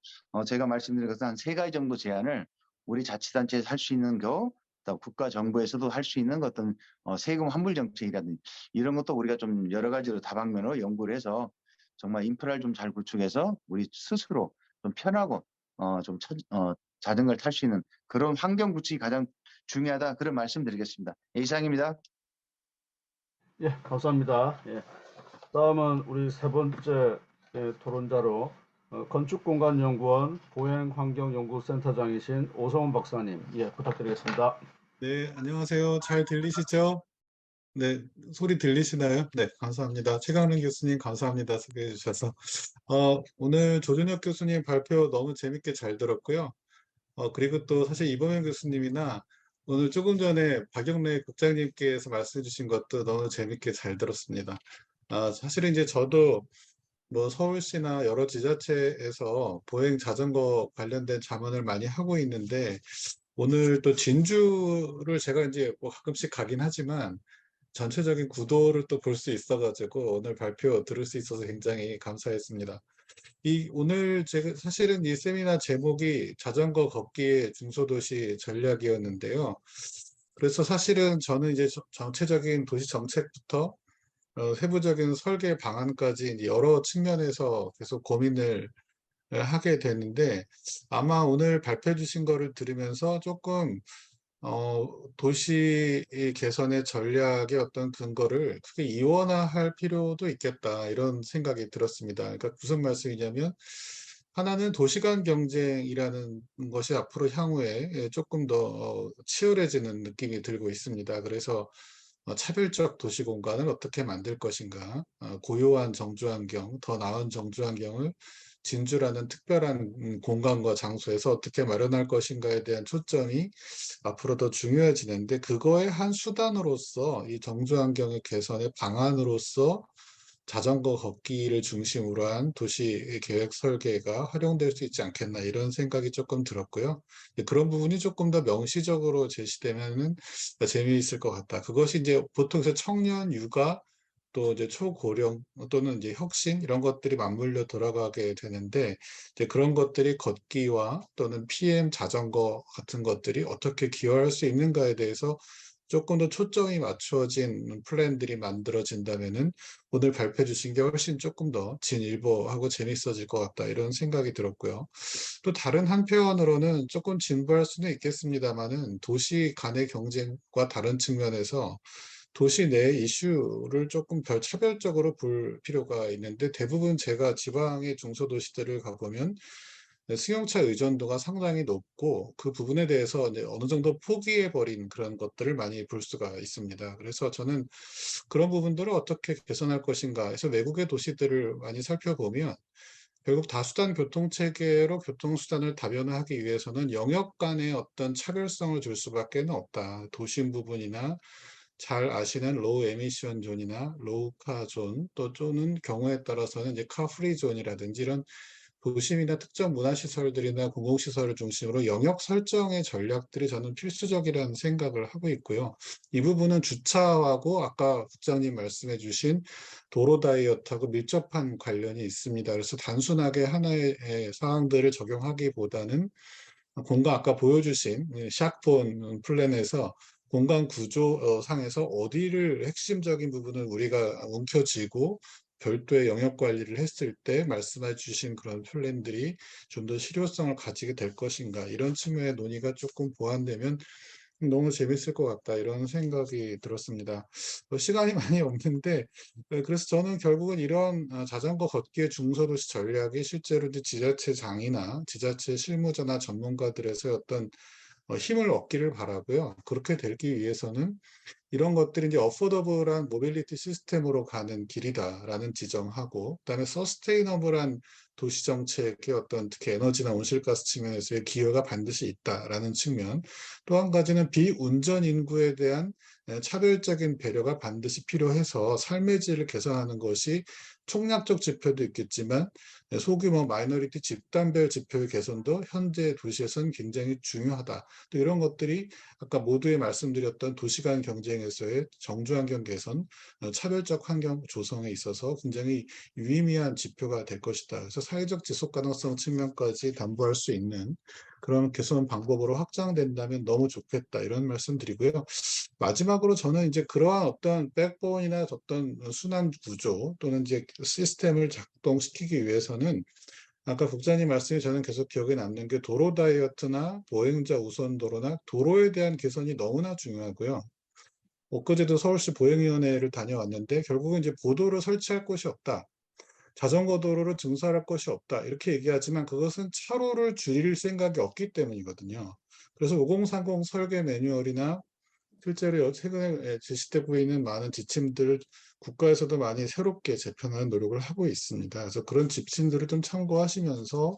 제가 말씀드린 것은 한 3가지 정도 제안을 우리 자치단체에서 할 수 있는 거, 또 국가 정부에서도 할 수 있는 어떤 세금 환불 정책이라든지 이런 것도 우리가 좀 여러 가지로 다방면으로 연구를 해서 정말 인프라를 좀 잘 구축해서 우리 스스로 좀 편하고 자전거를 탈 수 있는 그런 환경 구축이 가장 중요하다, 그런 말씀드리겠습니다. 이상입니다. 예, 감사합니다. 예. 다음은 우리 세 번째 토론자로 건축공간연구원 보행환경연구센터장이신 오성훈 박사님, 예, 부탁드리겠습니다. 네, 안녕하세요. 잘 들리시죠? 네, 소리 들리시나요? 네, 감사합니다. 최강릉 교수님, 감사합니다. 소개해 주셔서. 오늘 조준혁 교수님 발표 너무 재밌게 잘 들었고요. 그리고 또 사실 이범현 교수님이나 오늘 조금 전에 박영래 국장님께서 말씀해 주신 것도 너무 재밌게 잘 들었습니다. 사실은 이제 저도 뭐 서울시나 여러 지자체에서 보행 자전거 관련된 자문을 많이 하고 있는데, 오늘 또 진주를 제가 이제 뭐 가끔씩 가긴 하지만 전체적인 구도를 또 볼 수 있어가지고 오늘 발표 들을 수 있어서 굉장히 감사했습니다. 오늘 제가 사실은 이 세미나 제목이 자전거 걷기의 중소도시 전략이었는데요. 그래서 사실은 저는 이제 전체적인 도시 정책부터 세부적인 설계 방안까지 이제 여러 측면에서 계속 고민을 하게 되는데, 아마 오늘 발표해 주신 거를 들으면서 조금 도시 개선의 전략의 어떤 근거를 크게 이원화할 필요도 있겠다, 이런 생각이 들었습니다. 그러니까 무슨 말씀이냐면, 하나는 도시간 경쟁이라는 것이 앞으로 향후에 조금 더 치열해지는 느낌이 들고 있습니다. 그래서 차별적 도시 공간을 어떻게 만들 것인가, 고요한 정주 환경, 더 나은 정주 환경을 진주라는 특별한 공간과 장소에서 어떻게 마련할 것인가에 대한 초점이 앞으로 더 중요해지는데, 그거의 한 수단으로서 이 정주 환경의 개선의 방안으로서 자전거 걷기를 중심으로 한 도시 계획 설계가 활용될 수 있지 않겠나, 이런 생각이 조금 들었고요. 그런 부분이 조금 더 명시적으로 제시되면은 재미있을 것 같다. 그것이 이제 보통 청년, 육아, 또 이제 초고령 또는 이제 혁신, 이런 것들이 맞물려 돌아가게 되는데, 이제 그런 것들이 걷기와 또는 PM 자전거 같은 것들이 어떻게 기여할 수 있는가에 대해서 조금 더 초점이 맞추어진 플랜들이 만들어진다면은 오늘 발표해 주신 게 훨씬 조금 더 진일보하고 재밌어질 것 같다, 이런 생각이 들었고요. 또 다른 한편으로는 조금 진부할 수는 있겠습니다만은 도시 간의 경쟁과 다른 측면에서 도시 내 이슈를 조금 차별적으로 볼 필요가 있는데, 대부분 제가 지방의 중소도시들을 가보면 승용차 의존도가 상당히 높고, 그 부분에 대해서 이제 어느 정도 포기해버린 그런 것들을 많이 볼 수가 있습니다. 그래서 저는 그런 부분들을 어떻게 개선할 것인가 해서 외국의 도시들을 많이 살펴보면, 결국 다수단 교통체계로 교통수단을 다변화하기 위해서는 영역 간의 어떤 차별성을 줄 수밖에 없다. 도심 부분이나 잘 아시는 로우 에미션 존이나 로우카 존, 또는 경우에 따라서는 이제 카프리 존이라든지 이런 도심이나 특정 문화시설들이나 공공시설을 중심으로 영역 설정의 전략들이 저는 필수적이라는 생각을 하고 있고요. 이 부분은 주차하고 아까 국장님 말씀해 주신 도로 다이어트하고 밀접한 관련이 있습니다. 그래서 단순하게 하나의 사항들을 적용하기보다는 공간, 아까 보여주신 샥폰 플랜에서 공간 구조 상에서 어디를 핵심적인 부분을 우리가 움켜쥐고 별도의 영역 관리를 했을 때 말씀해 주신 그런 플랜들이 좀 더 실효성을 가지게 될 것인가 이런 측면의 논의가 조금 보완되면 너무 재밌을 것 같다 이런 생각이 들었습니다. 시간이 많이 없는데 그래서 저는 결국은 이런 자전거 걷기의 중소도시 전략이 실제로 이제 지자체장이나 지자체 실무자나 전문가들에서 어떤 힘을 얻기를 바라고요. 그렇게 되기 위해서는 이런 것들이 이제 어포더블한 모빌리티 시스템으로 가는 길이다라는 지정하고, 그다음에 서스테이너블한 도시 정책의 어떤 특히 에너지나 온실가스 측면에서의 기여가 반드시 있다라는 측면, 또 한 가지는 비운전 인구에 대한 차별적인 배려가 반드시 필요해서 삶의 질을 개선하는 것이 총량적 지표도 있겠지만 소규모 마이너리티 집단별 지표의 개선도 현재 도시에서는 굉장히 중요하다. 또 이런 것들이 아까 모두에 말씀드렸던 도시간 경쟁에서의 정주환경 개선, 차별적 환경 조성에 있어서 굉장히 유의미한 지표가 될 것이다. 그래서 사회적 지속 가능성 측면까지 담보할 수 있는 그런 개선 방법으로 확장된다면 너무 좋겠다. 이런 말씀드리고요. 마지막으로 저는 이제 그러한 어떤 백본이나 어떤 순환 구조 또는 이제 시스템을 작동시키기 위해서는 아까 국장님 말씀이 저는 계속 기억에 남는 게 도로 다이어트나 보행자 우선 도로나 도로에 대한 개선이 너무나 중요하고요. 엊그제도 서울시 보행위원회를 다녀왔는데 결국은 이제 보도를 설치할 곳이 없다. 자전거 도로를 증설할 것이 없다. 이렇게 얘기하지만 그것은 차로를 줄일 생각이 없기 때문이거든요. 그래서 5030 설계 매뉴얼이나 실제로 최근에 제시되고 있는 많은 지침들을 국가에서도 많이 새롭게 재편하는 노력을 하고 있습니다. 그래서 그런 지침들을 좀 참고하시면서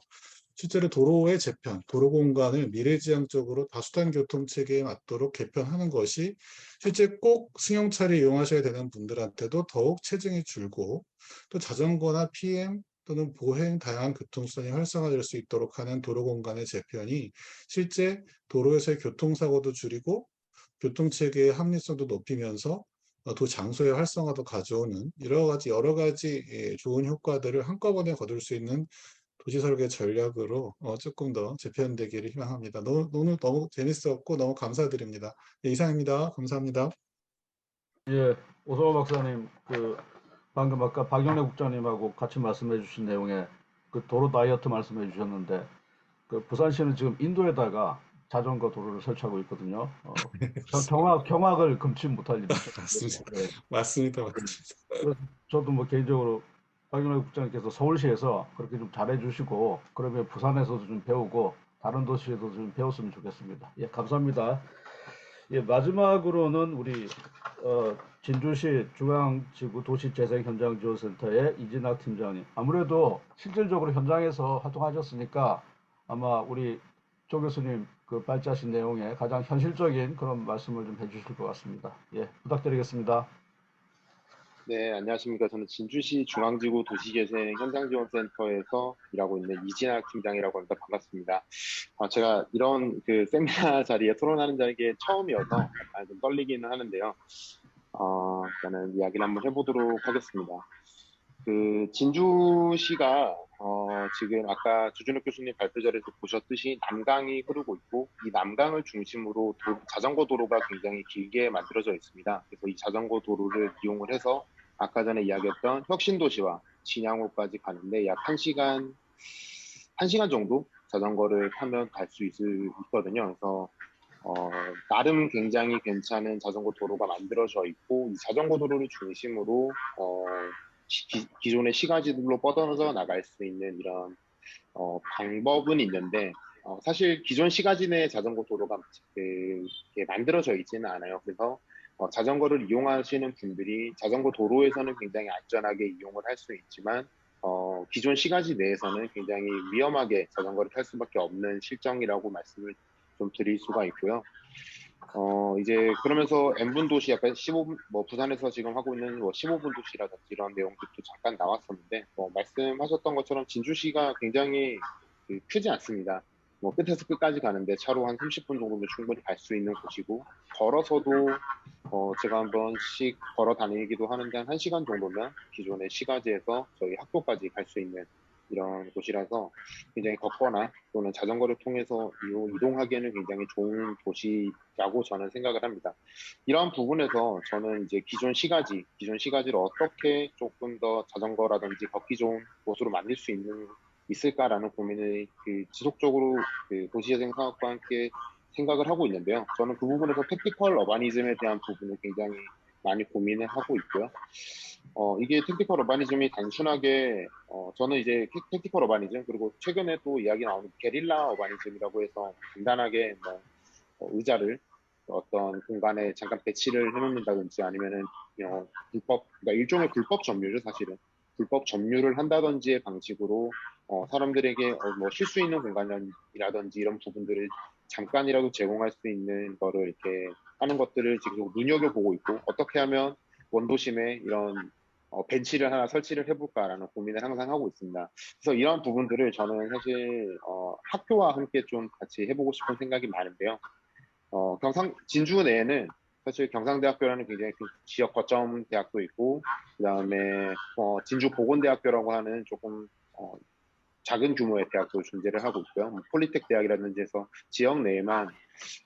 실제로 도로의 재편, 도로 공간을 미래지향적으로 다수단 교통 체계에 맞도록 개편하는 것이 실제 꼭 승용차를 이용하셔야 되는 분들한테도 더욱 체증이 줄고 또 자전거나 PM 또는 보행 다양한 교통수단이 활성화될 수 있도록 하는 도로 공간의 재편이 실제 도로에서의 교통사고도 줄이고 교통체계의 합리성도 높이면서 또 장소의 활성화도 가져오는 여러 가지 좋은 효과들을 한꺼번에 거둘 수 있는 도시설계 전략으로 조금 더 재편되기를 희망합니다. 오늘 너무 재밌었고 너무 감사드립니다. 네, 이상입니다. 감사합니다. 예, 오성호 박사님, 방금 아까 박영래 국장님하고 같이 말씀해 주신 내용에 그 도로 다이어트 말씀해 주셨는데, 부산시는 지금 인도에다가 자전거 도로를 설치하고 있거든요. 경악을 금치 못할 일이죠. 맞습니다. 네. 맞습니다. 그래서 저도 뭐 개인적으로 박영래 국장님께서 서울시에서 그렇게 좀 잘해주시고, 그러면 부산에서도 좀 배우고 다른 도시에도 좀 배웠으면 좋겠습니다. 예, 감사합니다. 예, 마지막으로는 우리 진주시 중앙지구 도시재생현장지원센터의 이진학 팀장님. 아무래도 실질적으로 현장에서 활동하셨으니까 아마 우리 조 교수님 그 발제하신 내용에 가장 현실적인 그런 말씀을 좀 해주실 것 같습니다. 예, 부탁드리겠습니다. 네, 안녕하십니까. 저는 진주시 중앙지구 도시재생 현장지원센터에서 일하고 있는 이진학 팀장이라고 합니다. 반갑습니다. 제가 이런 그 세미나 자리에 토론하는 자리에 처음이어서 약간 좀 떨리기는 하는데요. 일단은 이야기를 한번 해보도록 하겠습니다. 그 진주시가 지금 아까 주준욱 교수님 발표 자리에서 보셨듯이 남강이 흐르고 있고 이 남강을 중심으로 자전거 도로가 굉장히 길게 만들어져 있습니다. 그래서 이 자전거 도로를 이용을 해서 아까 전에 이야기했던 혁신도시와 진양호까지 가는데 약 1시간 정도 자전거를 타면 갈 수 있거든요. 그래서 나름 굉장히 괜찮은 자전거 도로가 만들어져 있고 이 자전거 도로를 중심으로 기존의 시가지들로 뻗어서 나갈 수 있는 이런 방법은 있는데 사실 기존 시가지 내 자전거 도로가 만들어져 있지는 않아요. 그래서 자전거를 이용하시는 분들이 자전거 도로에서는 굉장히 안전하게 이용을 할 수 있지만 기존 시가지 내에서는 굉장히 위험하게 자전거를 탈 수밖에 없는 실정이라고 말씀을 좀 드릴 수가 있고요. 이제 그러면서 N분 도시 약간 15분, 부산에서 지금 하고 있는 15분 도시라든지 이런 내용들도 잠깐 나왔었는데, 말씀하셨던 것처럼 진주시가 굉장히 크지 않습니다. 끝에서 끝까지 가는데 차로 한 30분 정도면 충분히 갈 수 있는 곳이고, 걸어서도, 제가 한 번씩 걸어 다니기도 하는데 한 1시간 정도면 기존의 시가지에서 저희 학교까지 갈 수 있는 이런 곳이라서 굉장히 걷거나 또는 자전거를 통해서 이동하기에는 굉장히 좋은 도시라고 저는 생각을 합니다. 이러한 부분에서 저는 이제 기존 시가지를 어떻게 조금 더 자전거라든지 걷기 좋은 곳으로 만들 수 있을까라는 고민을 지속적으로 도시재생 사업과 함께 생각을 하고 있는데요. 저는 그 부분에서 택티컬 어바니즘에 대한 부분을 굉장히 많이 고민을 하고 있고요. 이게 택티컬 어바니즘이 단순하게 저는 이제 택티컬 어바니즘 그리고 최근에 또 이야기 나오는 게릴라 어바니즘이라고 해서 간단하게 뭐 의자를 어떤 공간에 잠깐 배치를 해놓는다든지 아니면은 그러니까 일종의 불법 점유죠 사실은. 불법 점유를 한다든지의 방식으로 사람들에게 뭐 쉴 수 있는 공간이라든지 이런 부분들을 잠깐이라도 제공할 수 있는 거를 이렇게 하는 것들을 지금 눈여겨보고 있고 어떻게 하면 원도심에 이런 벤치를 하나 설치를 해볼까라는 고민을 항상 하고 있습니다. 그래서 이런 부분들을 저는 사실 학교와 함께 좀 같이 해보고 싶은 생각이 많은데요. 진주 내에는 사실 경상대학교라는 굉장히 그 지역 거점 대학도 있고, 그 다음에 진주보건대학교라고 하는 조금 작은 규모의 대학도 존재를 하고 있고요. 뭐 폴리텍 대학이라든지 해서 지역 내에만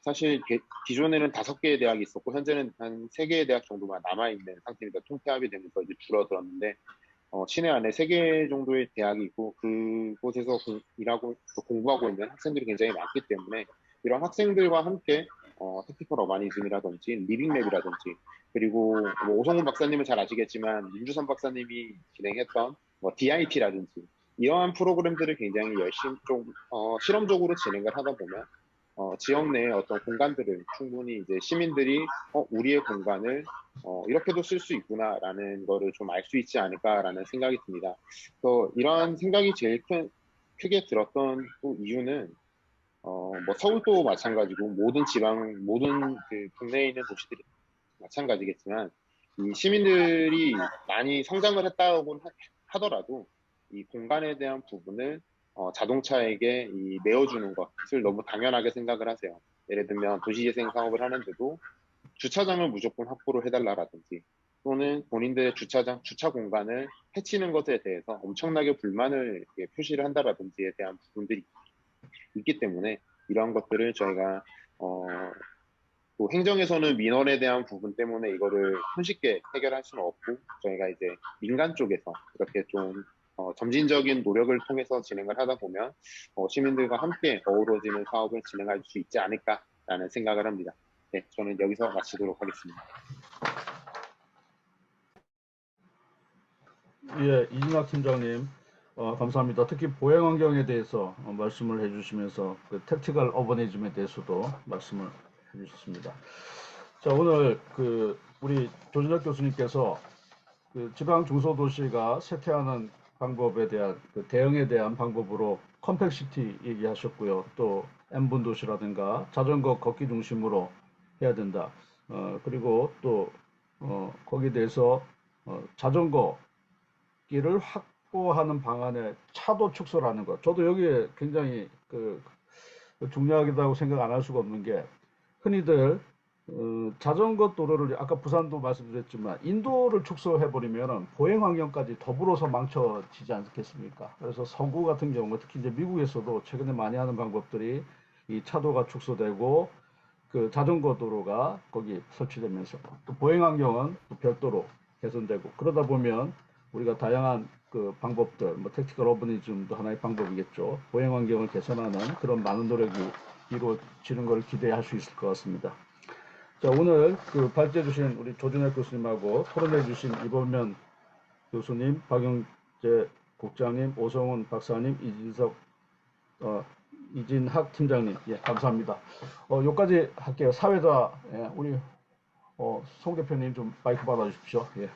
사실 기존에는 5개의 대학이 있었고 현재는 한 3개의 대학 정도만 남아있는 상태입니다. 통폐합이 되면서 이제 줄어들었는데 시내 안에 3개 정도의 대학이 있고 그곳에서 일하고 공부하고 있는 학생들이 굉장히 많기 때문에 이런 학생들과 함께 택티컬 어바니즘이라든지 리빙랩이라든지 그리고 뭐 오성훈 박사님은 잘 아시겠지만 민주선 박사님이 진행했던 뭐 DIT라든지 이러한 프로그램들을 굉장히 열심히 좀 실험적으로 진행을 하다 보면 지역 내의 어떤 공간들을 충분히 이제 시민들이 우리의 공간을 이렇게도 쓸 수 있구나라는 거를 좀 알 수 있지 않을까라는 생각이 듭니다. 그래서 이러한 생각이 제일 크게 들었던 또 이유는 뭐 서울도 마찬가지고 모든 그 국내에 있는 도시들이 마찬가지겠지만 이 시민들이 많이 성장을 했다고 하더라도 이 공간에 대한 부분을 자동차에게 내어주는 것을 너무 당연하게 생각을 하세요. 예를 들면 도시재생 사업을 하는데도 주차장을 무조건 확보를 해달라라든지 또는 본인들의 주차 공간을 해치는 것에 대해서 엄청나게 불만을 표시를 한다라든지에 대한 부분들이 있기 때문에 이러한 것들을 저희가 또 행정에서는 민원에 대한 부분 때문에 이거를 손쉽게 해결할 수는 없고 저희가 이제 민간 쪽에서 이렇게 좀 점진적인 노력을 통해서 진행을 하다 보면 시민들과 함께 어우러지는 사업을 진행할 수 있지 않을까라는 생각을 합니다. 네, 저는 여기서 마치도록 하겠습니다. 예, 이진학 팀장님, 감사합니다. 특히 보행 환경에 대해서 말씀을 해주시면서 그 택티컬 어버니즘에 대해서도 말씀을 해주셨습니다. 자, 오늘 우리 조진혁 교수님께서 그 지방 중소도시가 쇠퇴하는 방법에 대한 대응에 대한 방법으로 컴팩시티 얘기하셨고요. 또 N분 도시라든가 자전거 걷기 중심으로 해야 된다. 그리고 또 거기에 대해서 자전거 길을 확보하는 방안에 차도 축소라는 것. 저도 여기에 굉장히 중요하다고 생각 안 할 수가 없는 게 흔히들 자전거 도로를 아까 부산도 말씀드렸지만 인도를 축소해버리면 보행 환경까지 더불어서 망쳐지지 않겠습니까? 그래서 서구 같은 경우 특히 이제 미국에서도 최근에 많이 하는 방법들이 이 차도가 축소되고 그 자전거 도로가 거기 설치되면서 또 보행 환경은 또 별도로 개선되고 그러다 보면 우리가 다양한 그 방법들, 뭐 택티컬 어버니즘도 하나의 방법이겠죠. 보행 환경을 개선하는 그런 많은 노력이 이루어지는 것을 기대할 수 있을 것 같습니다. 자, 오늘 발제해 주신 우리 조준혁 교수님하고 토론해 주신 이범면 교수님, 박영재 국장님, 오성훈 박사님, 이진학 팀장님, 예, 감사합니다. 여기까지 할게요. 사회자, 예, 우리 송 대표님 좀 마이크 받아주십시오. 예.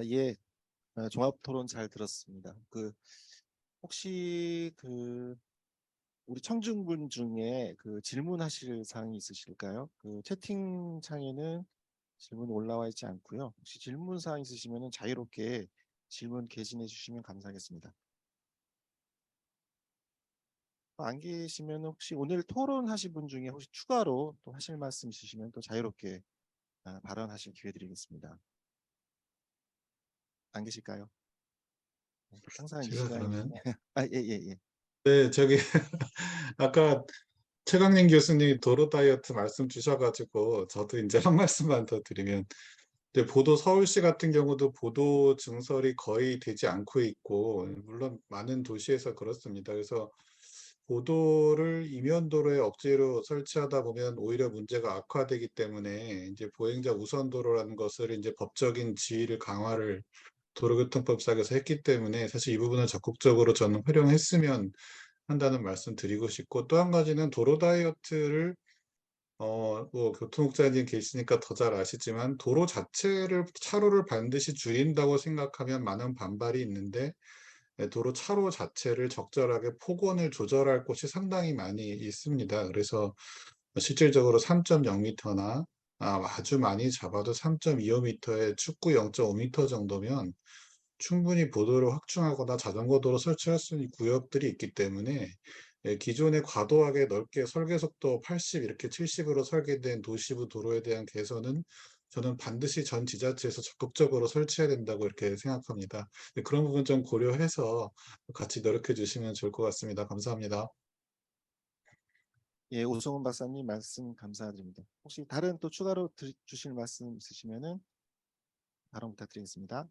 예. 종합 토론 잘 들었습니다. 혹시 우리 청중분 중에 질문하실 사항이 있으실까요? 채팅창에는 질문 올라와 있지 않고요. 혹시 질문 사항 있으시면 자유롭게 질문 개진해 주시면 감사하겠습니다. 안 계시면 혹시 오늘 토론하신 분 중에 혹시 추가로 또 하실 말씀 있으시면 또 자유롭게 발언하실 기회 드리겠습니다. 안 계실까요? 항상 이 제가 시간에 그러면 예. 네, 저기 아까 최강림 교수님이 도로 다이어트 말씀 주셔가지고 저도 이제 한 말씀만 더 드리면 이제 보도 서울시 같은 경우도 보도 증설이 거의 되지 않고 있고 물론 많은 도시에서 그렇습니다. 그래서 보도를 이면도로에 억지로 설치하다 보면 오히려 문제가 악화되기 때문에 이제 보행자 우선도로라는 것을 이제 법적인 지위를 강화를 도로교통법상에서 했기 때문에 사실 이 부분을 적극적으로 저는 활용했으면 한다는 말씀 드리고 싶고 또 한 가지는 도로 다이어트를 뭐 교통국장님 계시니까 더 잘 아시지만 도로 자체를 차로를 반드시 줄인다고 생각하면 많은 반발이 있는데 도로 차로 자체를 적절하게 폭원을 조절할 곳이 상당히 많이 있습니다. 그래서 실질적으로 3.0m나 아주 많이 잡아도 3.25m에 축구 0.5m 정도면 충분히 보도를 확충하거나 자전거 도로 설치할 수 있는 구역들이 있기 때문에 기존에 과도하게 넓게 설계 속도 80 이렇게 70으로 설계된 도시부 도로에 대한 개선은 저는 반드시 전 지자체에서 적극적으로 설치해야 된다고 이렇게 생각합니다. 그런 부분 좀 고려해서 같이 노력해 주시면 좋을 것 같습니다. 감사합니다. 예, 오성훈 박사님 말씀 감사드립니다. 혹시 다른 또 추가로 주실 말씀 있으시면은 발언 부탁드리겠습니다.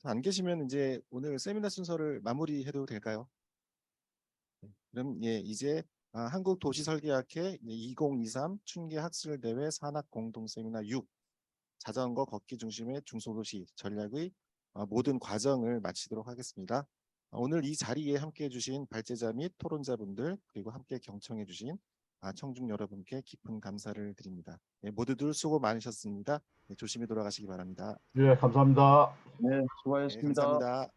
안 계시면 이제 오늘 세미나 순서를 마무리해도 될까요? 네, 그럼 예, 이제 한국도시설계학회 2023 춘계학술대회 산학 공동 세미나 6 자전거 걷기 중심의 중소도시 전략의 모든 과정을 마치도록 하겠습니다. 오늘 이 자리에 함께해 주신 발제자 및 토론자분들 그리고 함께 경청해 주신 청중 여러분께 깊은 감사를 드립니다. 네, 모두들 수고 많으셨습니다. 네, 조심히 돌아가시기 바랍니다. 예, 감사합니다. 네, 네, 수고하셨습니다. 감사합니다.